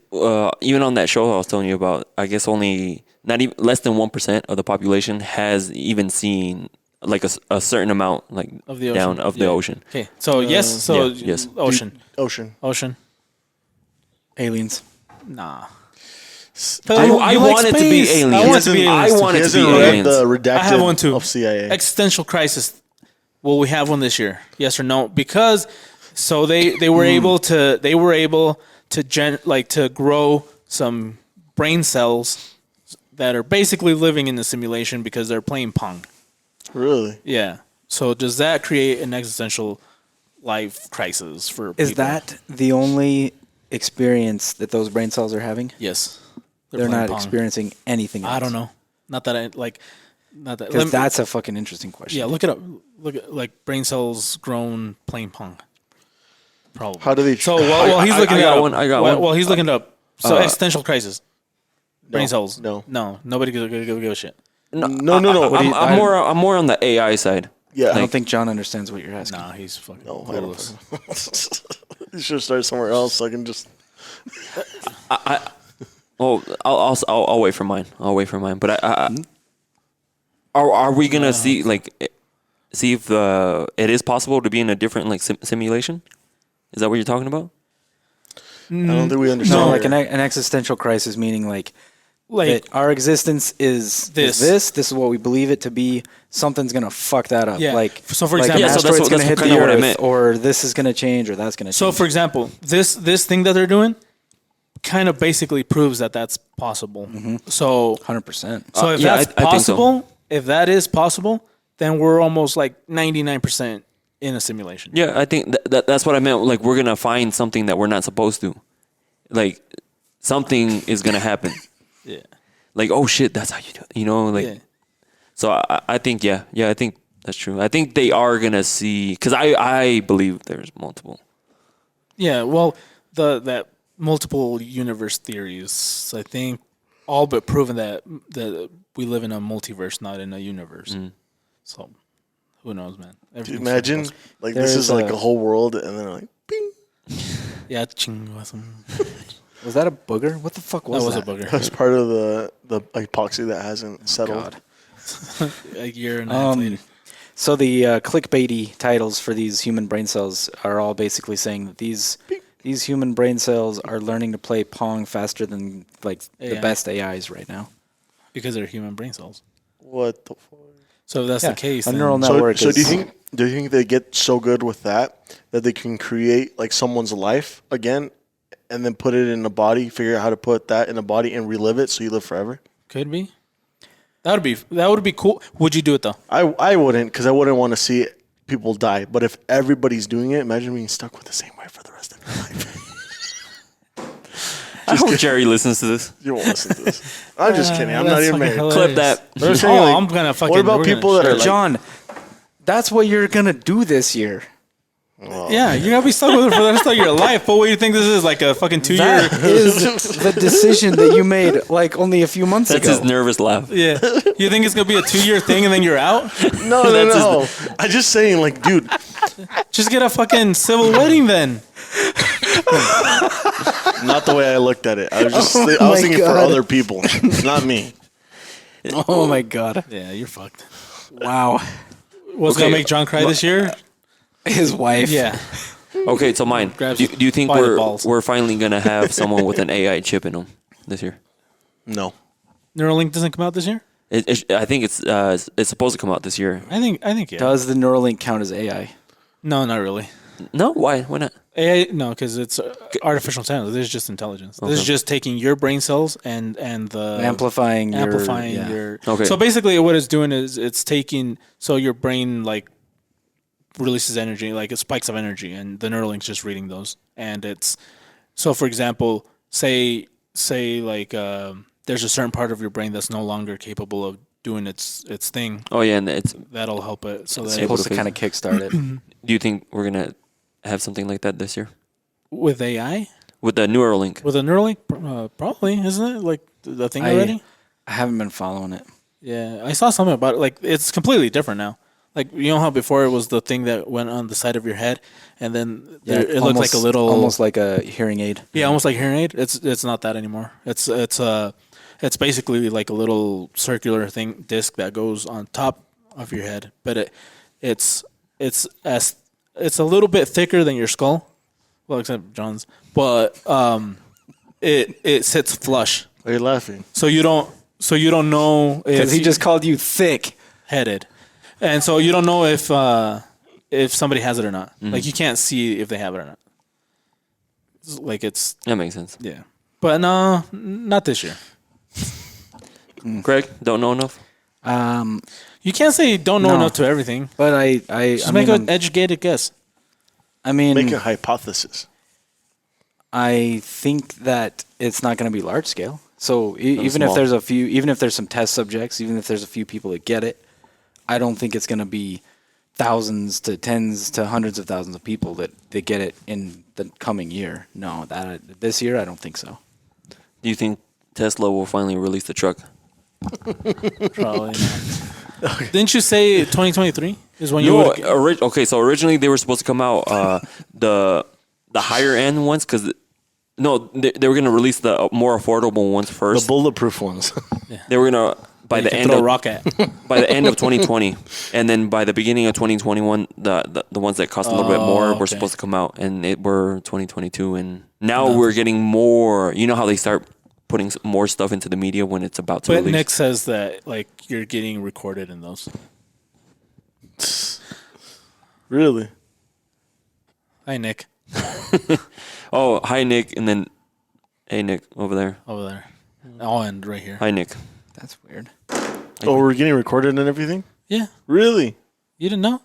even on that show I was telling you about. I guess only not even less than 1% of the population has even seen like a certain amount like Of the down ocean. of the Yeah. ocean. Okay. So yes. So yeah, yes. Ocean. Ocean. Ocean. aliens. Nah. I want it to be aliens. I want it to be I aliens. want He it to be hasn't read aliens. the redacted I have one too. of CIA. Existential crisis. Will we have one this year? Yes or no? Because so they were able to to grow some brain cells that are basically living in the simulation because they're playing Pong. Really? Yeah. So does that create an existential life crisis for Is people? that the only experience that those brain cells are having? Yes. They're playing not Pong. experiencing anything else. I don't know. Not that I like. Not that. Because that's a fucking interesting question. yeah. Look it up. Look at like brain cells grown playing Pong. Probably. How do they? So while he's looking I it got up, one, I got while, one. while he's looking it up, so existential crisis, brain cells. no. Nobody give a shit. No. I'm more on the AI side. Yeah. I don't think John understands what you're asking. Nah, he's fucking. No, I clueless. don't. You should start somewhere else. So I can just. Oh, I'll wait for mine. I'll wait for mine. But are we gonna see if it is possible to be in a different like simulation? Is that what you're talking about? I don't think we understand. No, like an existential crisis, meaning like that our existence is This. this is what we believe it to be. Something's gonna fuck that up. Yeah. Like So, for like example- an Yeah, so that's asteroid's what- gonna that's hit kinda the what I Earth, meant. or this is gonna change, or that's gonna change. So, for example, this thing that they're doing kind of basically proves that that's possible. So 100%. so if yeah, that's I think so. possible, if that is possible, then we're almost like 99% in a simulation. Yeah, I think that's what I meant. Like, we're gonna find something that we're not supposed to. Like, something is gonna happen. Yeah. Like, oh shit, that's how you do it. You know, like. Yeah. So I think I think that's true. I think they are gonna see, because I believe there's multiple. Yeah, well, that multiple universe theories, I think, all but proven that we live in a multiverse, not in a universe. So, who knows, man? Dude, imagine like this There's is like a- a whole world, and then like, bing. Yeah, chinguasum. Was that a booger? What the fuck was That was that? a booger. That's part of the epoxy that hasn't settled. God. A year and a half later. So the clickbaity titles for these human brain cells are all basically saying that these human brain cells are learning to play Pong faster than like the AI. best AIs right now. Because they're human brain cells. What the fuck? So if that's the case. A then- neural So, network. so is, do you think they get so good with that they can create like someone's life again, and then put it in a body, figure out how to put that in a body and relive it so you live forever? Could be. That would be cool. Would you do it though? I wouldn't, because I wouldn't want to see people die. But if everybody's doing it, imagine being stuck with the same wife for the rest of your life. I hope Jerry listens to this. You won't listen to this. I'm just kidding. I'm not That's even fucking married. Clip hilarious. that. But I'm saying, like, I'm gonna fucking. what about we're gonna people that share are it. like, John, that's what you're gonna do this year. Yeah, you're gonna be stuck with it for the rest of your life. But what do you think this is? Like a fucking 2 year? That is the decision that you made like only a few months That's ago. his nervous laugh. Yeah. You think it's gonna be a 2 year thing and then you're out? no. I'm just saying, like, dude, Just get a fucking civil wedding then. not the way I looked at it. I was just, I was my thinking for God. other people, not me. Oh my god! Yeah, you're fucked. Wow, What's gonna make John cry this year? his wife. Yeah. Okay, so mine. Grabs Do you think by the balls. we're finally gonna have someone with an AI chip in them this year? No. Neuralink doesn't come out this year? I think it's supposed to come out this year. I think yeah. Does the Neuralink count as AI? No, not really. No, why? Why not? AI, no, because it's artificial intelligence. This is just intelligence. This is just taking your brain cells and the Amplifying your, your. Okay. So basically, what it's doing is it's taking so your brain like releases energy, like it spikes of energy, and the Neuralink's just reading those. And it's so, for example, say like there's a certain part of your brain that's no longer capable of doing its thing. Oh yeah, and it's. That'll help it. So that supposed to kind of kickstart it. Do you think we're gonna have something like that this year with AI, with the Neuralink? with a Neuralink, probably isn't it like the thing already? I haven't been following it. Yeah, I saw something about it. Like it's completely different now. Like you know how before it was the thing that went on the side of your head, and then it looked like a little, almost like a hearing aid. yeah, almost like hearing aid. It's not that anymore. It's basically like a little circular disc that goes on top of your head, but it's a little bit thicker than your skull. Well, except John's, but it sits flush, Why are you laughing? so you don't know Because he just called you thick. headed, and so you don't know if somebody has it or not. Like you can't see if they have it or not. Like it's That makes sense. yeah, but no, not this year. Greg, don't know enough. You can't say you don't know No. enough to everything. But I Just I make mean, an educated guess. I mean, Make a hypothesis. I think that it's not going to be large scale. So even if small. there's even if there's some test subjects, even if there's a few people that get it, I don't think it's going to be thousands to tens to hundreds of thousands of people that get it in the coming year. No, this year I don't think so. Do you think Tesla will finally release the truck? Probably not. Didn't you say 2023 is when you No, would? okay. So originally they were supposed to come out the higher end ones because they were gonna release the more affordable ones The first. bulletproof ones. They were gonna by the end throw a of rock at. by the end of 2020, and then by the beginning of 2021, the ones that cost a little bit more were okay. supposed to come out, and it were 2022, and now we're getting more. You know how they start putting more stuff into the media when it's about to But release. Nick says that like you're getting recorded in those. Really? Hi Nick. Oh, hi Nick, and then Hey, Nick, over there. Over there. I'll end right here. Hi, Nick. That's weird. Oh, we're getting recorded and everything? Yeah. Really? You didn't know?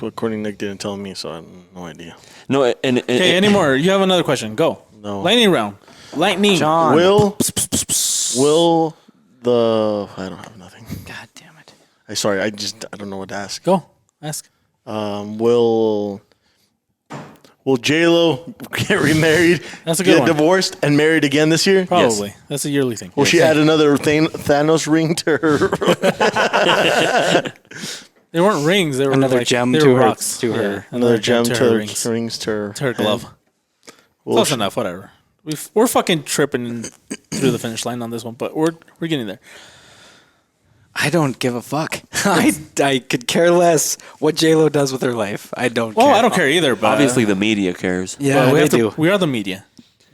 According Nick didn't tell me, so I have no idea. No, and Okay, any more? You have another question. Go. No. Lightning round. Lightning. John. Will the... I don't have nothing. God damn it. I don't know what to ask. Go. Ask. Will J-Lo get remarried, That's a good get one. divorced, and married again this year? Probably. Yes. That's a yearly thing. Will she add another Thanos ring to her? They weren't rings. They were Another like, gem they to were her- rocks. to her- Yeah, Another gem to her rings. rings to her, To her glove. hand? Will Close she- enough. Whatever. We're fucking tripping through the finish line on this one, but we're getting there. I don't give a fuck. I could care less what J-Lo does with her life. I don't Well, care. I don't care either. But obviously the media cares. Yeah, we they have to, do. We are the media.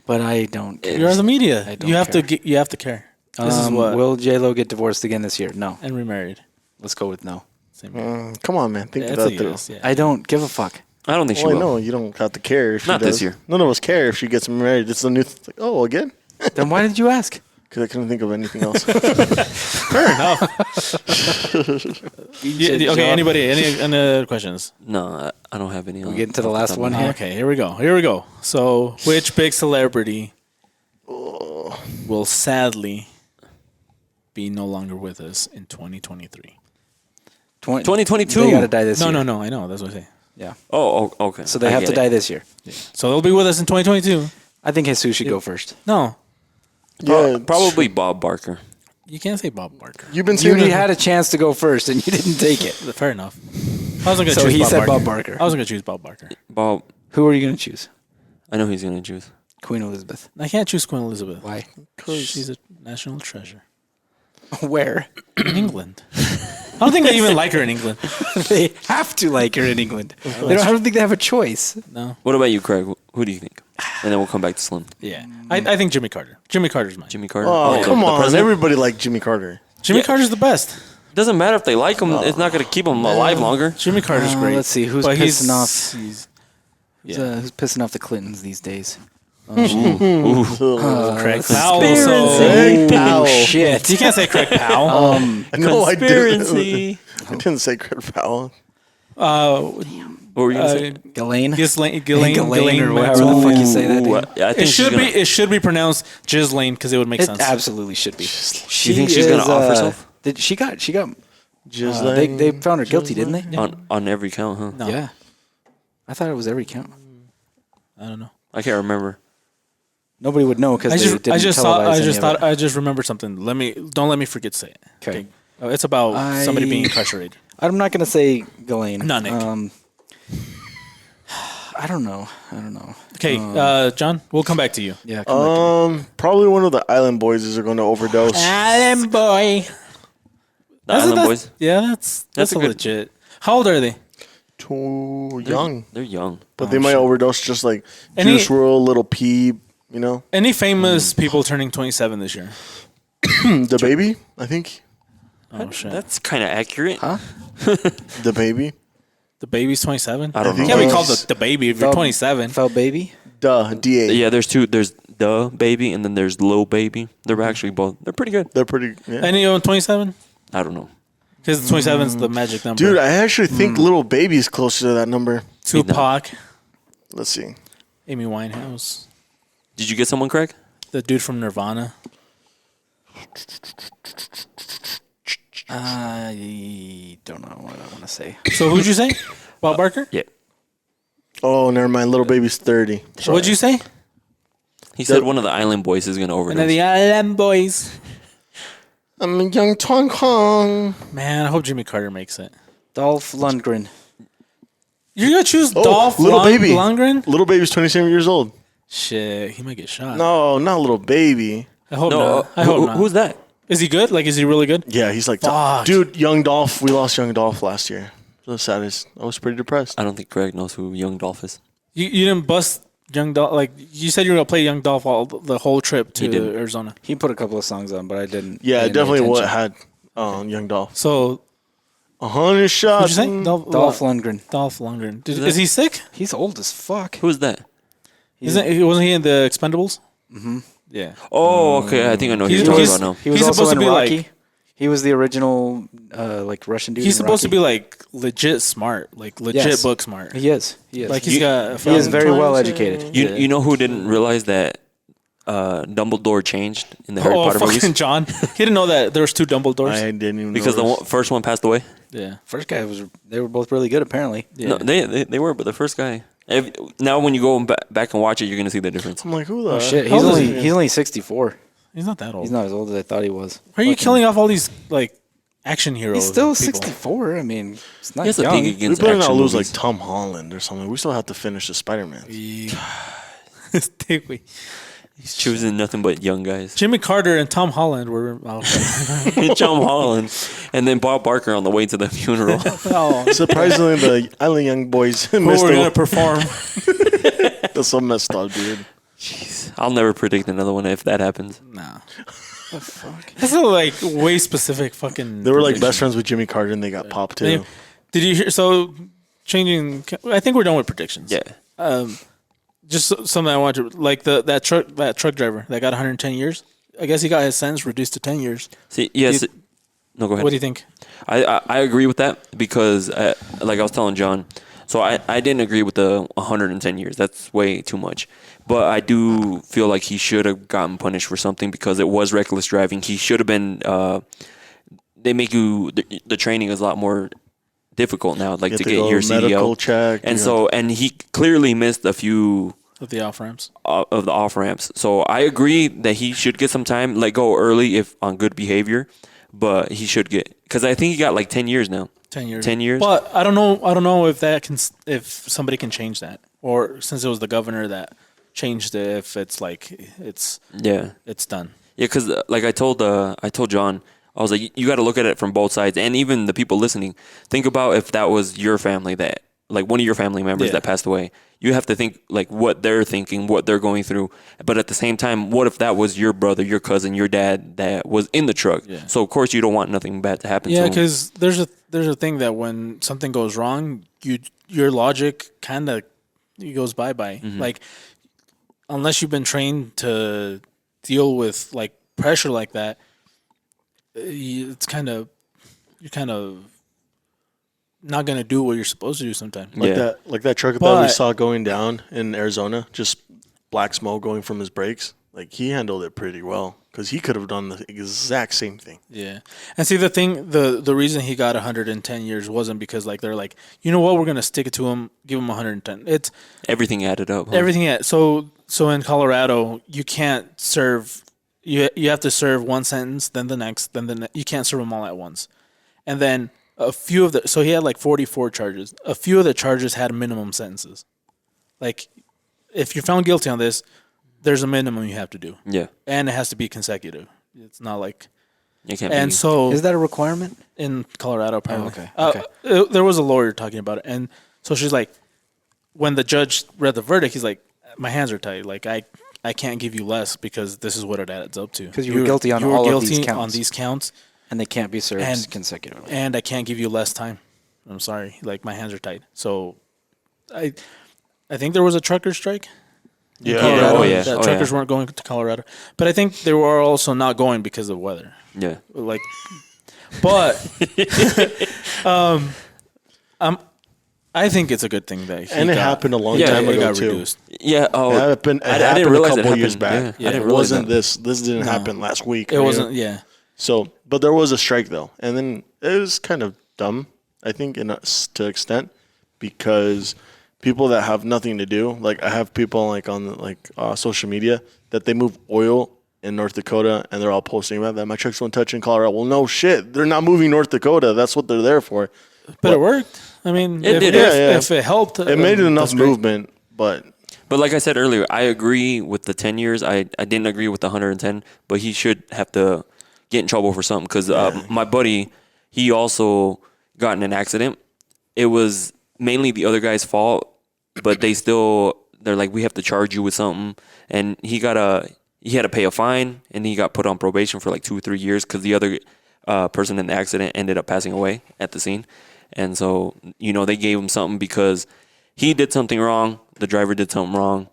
But I don't care. You are the media. I don't You have care. to. You have to care. This is what. Will J-Lo get divorced again this year? No. And remarried. Let's go with no. Same here. Come on, man. Think Yeah, about it's a that. yes, yeah. I don't give a fuck. I don't think she Well, I will. know you don't have to care if she Not this does. year. None of us care if she gets married. It's the new. Like, oh, again? Then why did you ask? Because I couldn't think of anything else. Fair enough. Okay. Anybody? Any other questions? No, I don't have any. We get into the last one here. Okay. Here we go. So, which big celebrity will sadly be no longer with us in 2023? 2022. They got to die this year. No. I know. That's what I say. Yeah. Oh, okay. So they I have get to it. die this year. So they'll be with us in 2022. I think Jesus should go first. No, yeah, Probably Bob Barker. you can't say Bob Barker. You've been You saying already that- had a chance to go first, and you didn't take it. Fair enough. I wasn't gonna So choose he Bob said Barker. Bob Barker. I wasn't gonna choose Bob Barker. Bob. Who are you going to choose? I know he's gonna choose. Queen Elizabeth. I can't choose Queen Elizabeth. Why? She's a national treasure Where? in England. I don't think they even like her in England. They have to like her in England. I don't think they have a choice. No. What about you, Craig? Who do you think? And then we'll come back to Slim. Yeah. I think Jimmy Carter. Jimmy Carter's mine. Jimmy Carter. Oh, the- come the on. president? Everybody liked Jimmy Carter. Jimmy Carter's the best. Doesn't matter if they like him. It's not gonna keep him alive longer. Jimmy Carter's great. Let's see, who's But pissing he's- off? he's- Who's pissing off the Clintons these days? Craig Powell. Craig Powell. Shit. You can't say Craig Powell. No, I didn't. Conspiracy. I didn't say Craig Powell. What were you gonna say? Ghislaine? Ghislaine or Maxwell. whatever the fuck you say that Ooh, name. yeah, I think It she's should gonna- be. It should be pronounced Ghislaine because it would make It sense. absolutely should be. You think she's gonna off herself? Did she got Just they found her guilty, didn't they? On every count, huh? No. Yeah. I thought it was every count. I don't know. I can't remember. Nobody would know because they didn't I just thought. televise I any just of thought. it. I just remembered something. Don't let me forget to say it. Okay. It's about somebody being I- incarcerated. I'm not gonna say Ghislaine. No, Nick. I don't know. Okay, John, we'll come back to you. Yeah. Come back to me. Probably one of the Island Boys are going to overdose. Adam boy. The Island Boys. Yeah, that's That's a good- legit. How old are they? Too young. They're young. But they might overdose just like Any- Juice WRLD, Little Peep, you know? Any famous people turning 27 this year? The Baby, I think. Oh shit. That's kind of accurate. Huh? The Baby. The baby's 27. I don't know. Can't be Yes. called the baby if you're Felt- 27. Felt baby. Duh, DA. Yeah, there's two. There's the baby and then there's Lil Baby. They're actually both. They're pretty good. They're pretty. Yeah. Any of them 27? I don't know. Because 27 is the magic number. Dude, I actually think Little Baby's closer to that number. Tupac, Let's see. Amy Winehouse, Did you get someone, Craig? the dude from Nirvana. I don't know what I want to say. So who'd you say? Bob Barker? Yeah. Oh, never mind. Little Baby's 30. What'd you say? He said one of the Island Boys is gonna overdose. One of the Island Boys. I'm a young Tong Kong. Man, I hope Jimmy Carter makes it. Dolph Lundgren. You're gonna choose Oh, Dolph Little Baby. Lundgren? Little Baby's 27 years old. Shit, he might get shot. No, not Little Baby. I hope no, not. I hope not. who's that? Is he good? Like, is he really good? Yeah, he's like, Fuck. dude, Young Dolph. We lost Young Dolph last year. The saddest. I was pretty depressed. I don't think Craig knows who Young Dolph is. You didn't bust Young Dolph. Like, you said you were gonna play Young Dolph the whole trip He to didn't. Arizona. He put a couple of songs on, but I didn't. Yeah, pay any definitely what attention. had Young Dolph. So, 100 shots. what'd you say? Dolph Lundgren. Dolph Lundgren. Is he sick? He's old as fuck. Who's that? Wasn't he in the Expendables? Yeah. Oh, okay. I think I know who He's- you're talking he's- about now. He was He's also supposed in to be Rocky. like- He was the original like Russian dude. He's in supposed to Rocky. be like legit smart, like legit Yes. book smart. He is. He is. Like he's got. he is very well educated. You know who didn't realize that Dumbledore changed in the Harry Oh, Potter fucking movies? John! He didn't know that there was two Dumbledores. I didn't even Because the notice. first one passed away. yeah. First guy was. They were both really good, apparently. Yeah. No, they were, but the first guy. Now when you go back and watch it, you're gonna see the difference. I'm like, who the Oh shit! How old is he? He's only 64. He's not that old. He's not as old as I thought he was. Why are you Fucking- killing off all these like action heroes? He's still and people? 64. I mean, it's not He has to young. think We against better not action lose movies. like Tom Holland or something. We still have to finish the Spider-Man. He's choosing nothing but young guys. Jimmy Carter and Tom Holland were. Oh, Tom Holland, and then Bob Barker on the way to the funeral. oh. Surprisingly, the Island Young Boys Who missed were gonna it. perform? That's so messed up, dude. I'll never predict another one if that happens. Nah. That's a like way specific fucking. They were like prediction. best friends with Jimmy Carter, and they got popped too. They- Did you hear? So changing. I think we're done with predictions. Yeah. Just something I wanted to like that truck driver that got 110 years. I guess he got his sentence reduced to 10 years. See, yes. No, go ahead. What do you think? I agree with that because, like I was telling John, so I didn't agree with the 110 years. That's way too much. But I do feel like he should have gotten punished for something because it was reckless driving. He should have been. They make you the training is a lot more difficult now, like to get go your medical CDL. check, And you so, and he clearly missed a few With the off ramps. of the off ramps. So I agree that he should get some time, let go early if on good behavior. But he should get because I think he got like 10 years now. 10 years. 10 years. But I don't know if that can if somebody can change that, or since it was the governor that changed it, if it's like it's done. Yeah, because like I told John, I was like, you got to look at it from both sides, and even the people listening. Think about if that was your family that, like one of your family members that passed away. You have to think like what they're thinking, what they're going through. But at the same time, what if that was your brother, your cousin, your dad that was in the truck? Yeah. So of course you don't want nothing bad to happen to Yeah, him. because there's a thing that when something goes wrong, your logic kind of goes bye. Like unless you've been trained to deal with like pressure like that, it's you're kind of not gonna do what you're supposed to do sometimes. Like that truck that we But- saw going down in Arizona, just black smoke going from his brakes. Like he handled it pretty well because he could have done the exact same thing. Yeah, and see the reason he got 110 years wasn't because like they're like, you know what, we're gonna stick it to him, give him 110. It's Everything added up. Huh? everything. So in Colorado, you can't serve. You have to serve one sentence, then the next, you can't serve them all at once. And then a few of so he had like 44 charges. A few of the charges had minimum sentences. Like if you're found guilty on this, there's a minimum you have to do. Yeah. And it has to be consecutive. It's not like You can't and be, so Is that a requirement? in Colorado apparently. okay. There was a lawyer talking about it, and so she's like, when the judge read the verdict, he's like, my hands are tied. Like I can't give you less because this is what it adds up to. 'Cause you were guilty on all of these counts. on these counts, And they can't be served And- consecutively. and I can't give you less time. I'm sorry, like my hands are tied. So, I think there was a trucker strike. in Colorado, Oh, yeah. that Oh, truckers yeah. weren't going to Colorado, but I think they were also not going because of weather. yeah. Like, but I think it's a good thing that he And it got- happened a long Yeah, time it ago got too. reduced. Yeah. Oh, It happened, I happened didn't realize a it couple years happened. back. Yeah, I didn't It realize wasn't that. this didn't happen last week. It or wasn't. anything. Yeah. So, but there was a strike though, and then it was kind of dumb, I think, to extent, because people that have nothing to do, like I have people like on social media that they move oil in North Dakota, and they're all posting about that. My trucks won't touch in Colorado. Well, no shit, they're not moving North Dakota. That's what they're there for. But it worked. I mean, It did. if it helped, It made it enough that's great. movement, but But like I said earlier, I agree with the 10 years. I didn't agree with the 110, but he should have to get in trouble for something because my buddy, he also got in an accident. It was mainly the other guy's fault, but they're like, we have to charge you with something. And he had to pay a fine, and he got put on probation for like 2 or 3 years because the other person in the accident ended up passing away at the scene. And so, they gave him something because he did something wrong. The driver did something wrong.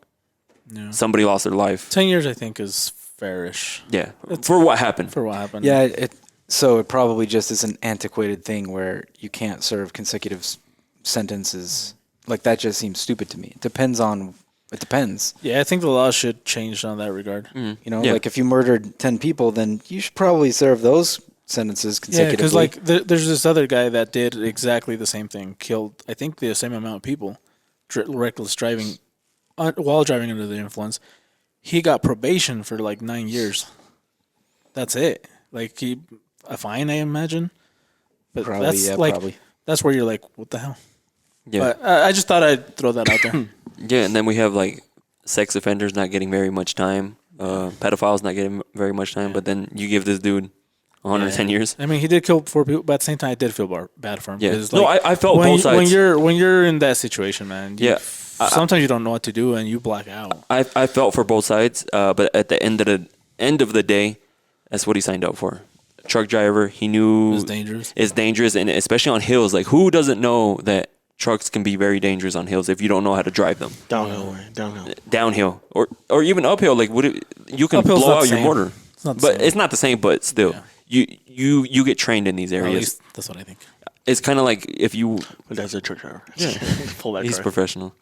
somebody lost their life. 10 years, I think, is fairish Yeah, for what happened. for what happened. Yeah, so it probably just is an antiquated thing where you can't serve consecutive sentences. Like, that just seems stupid to me. It depends. Yeah, I think the law should change on that regard. You know, Yeah. like if you murdered 10 people, then you should probably serve those sentences Yeah, consecutively. because like there's this other guy that did exactly the same thing, killed I think the same amount of people, reckless driving, while driving under the influence. He got probation for like 9 years. That's it. Like a fine, I imagine. But probably. that's where you're like, what the hell? Yeah, But I just thought I'd throw that out there. yeah, and then we have like sex offenders not getting very much time, pedophiles not getting very much time, but then you give this dude 110 years. I mean, he did kill 4 people, but at the same time, I did feel bad for him. Yeah, 'Cause, no, like, I felt when both sides. when you're in that situation, man. Yeah. Sometimes you don't know what to do and you black out. I felt for both sides, but at the end of the day, that's what he signed up for. Truck driver, he knew It's dangerous. It's dangerous, and especially on hills. Like, who doesn't know that trucks can be very dangerous on hills if you don't know how to drive them downhill or even uphill? Like, you can Uphill's blow not out the your same. motor, It's not the but same. it's not the same. But still, you get trained in these Or at areas. least that's what I think. It's kind of like if you My dad's a truck driver. Yeah. Full back he's drive. professional.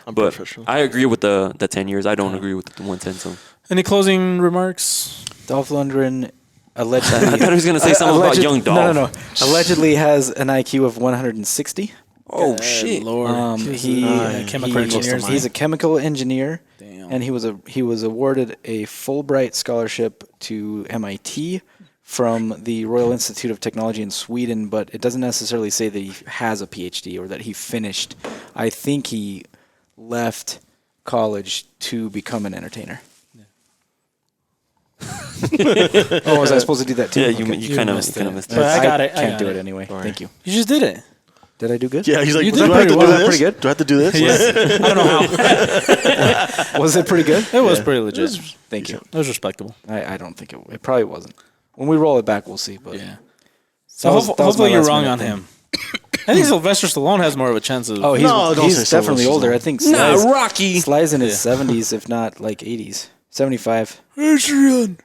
I'm But professional. I agree with the 10 years. I don't agree with the 110. So Any closing remarks? Dolph Lundgren allegedly. I thought he was going to say something about young Dolph. No. Allegedly has an IQ of 160. Oh shit! Lord. Chemical engineers. He's a chemical engineer, Damn. and he was awarded a Fulbright scholarship to MIT from the Royal Institute of Technology in Sweden, but it doesn't necessarily say that he has a PhD or that he finished. I think he left college to become an entertainer. Oh, was I supposed to do that too? Yeah, Okay. you kind of missed it. missed But it. I got it. I Can't got do it. it anyway. Thank you. You just did it. Did I do good? Yeah, he's like, You do did I have to pretty do well. this? Pretty good. Do I have to do this? Yes. I don't know how. Was it pretty good? It was pretty legit. Thank you. It was respectable. I don't think it probably wasn't. When we roll it back, we'll see. But Yeah. So That was my hopefully you're last wrong minute on thing. him. I think Sylvester Stallone has more of a chance of. oh, he's, No, don't he's say definitely Sylvester older. Stallone. I think Nah, Sly's, Rocky. Sly's in his 70s, if not like 80s, 75. Adrian.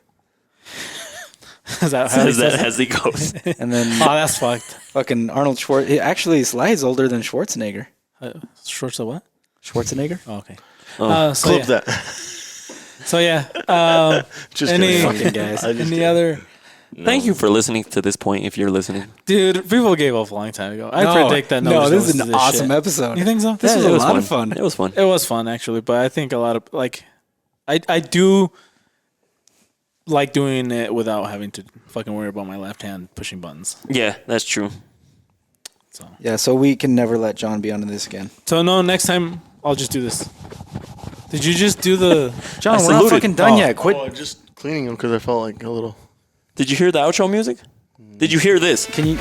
Is that how he Says says that it? as he goes. And then Oh, that's fucked. fucking Arnold Schwarzenegger. Actually, Sly's older than Schwarzenegger. Shorts of what? Schwarzenegger? Oh, okay. Oh. So Clip yeah. that. So yeah. Just Any- kidding. Fucking guys. I just Any kidding. other? Thank you for listening to this point. If you're listening, Dude, people gave up a long time ago. I predict that. No, nobody's this is gonna an listen to awesome shit. episode. You think so? This was it a was lot fun. of fun. It was fun. It was fun actually, but I think a lot of like, I do like doing it without having to fucking worry about my left hand pushing buttons. Yeah, that's true. So Yeah, so we can never let John be on this again. no, next time I'll just do this. Did you just do the? John, I we're not saluted. fucking done Oh. yet. Quit. Oh, just cleaning them because I felt like a little. Did you hear the outro music? Did you hear this? Can you?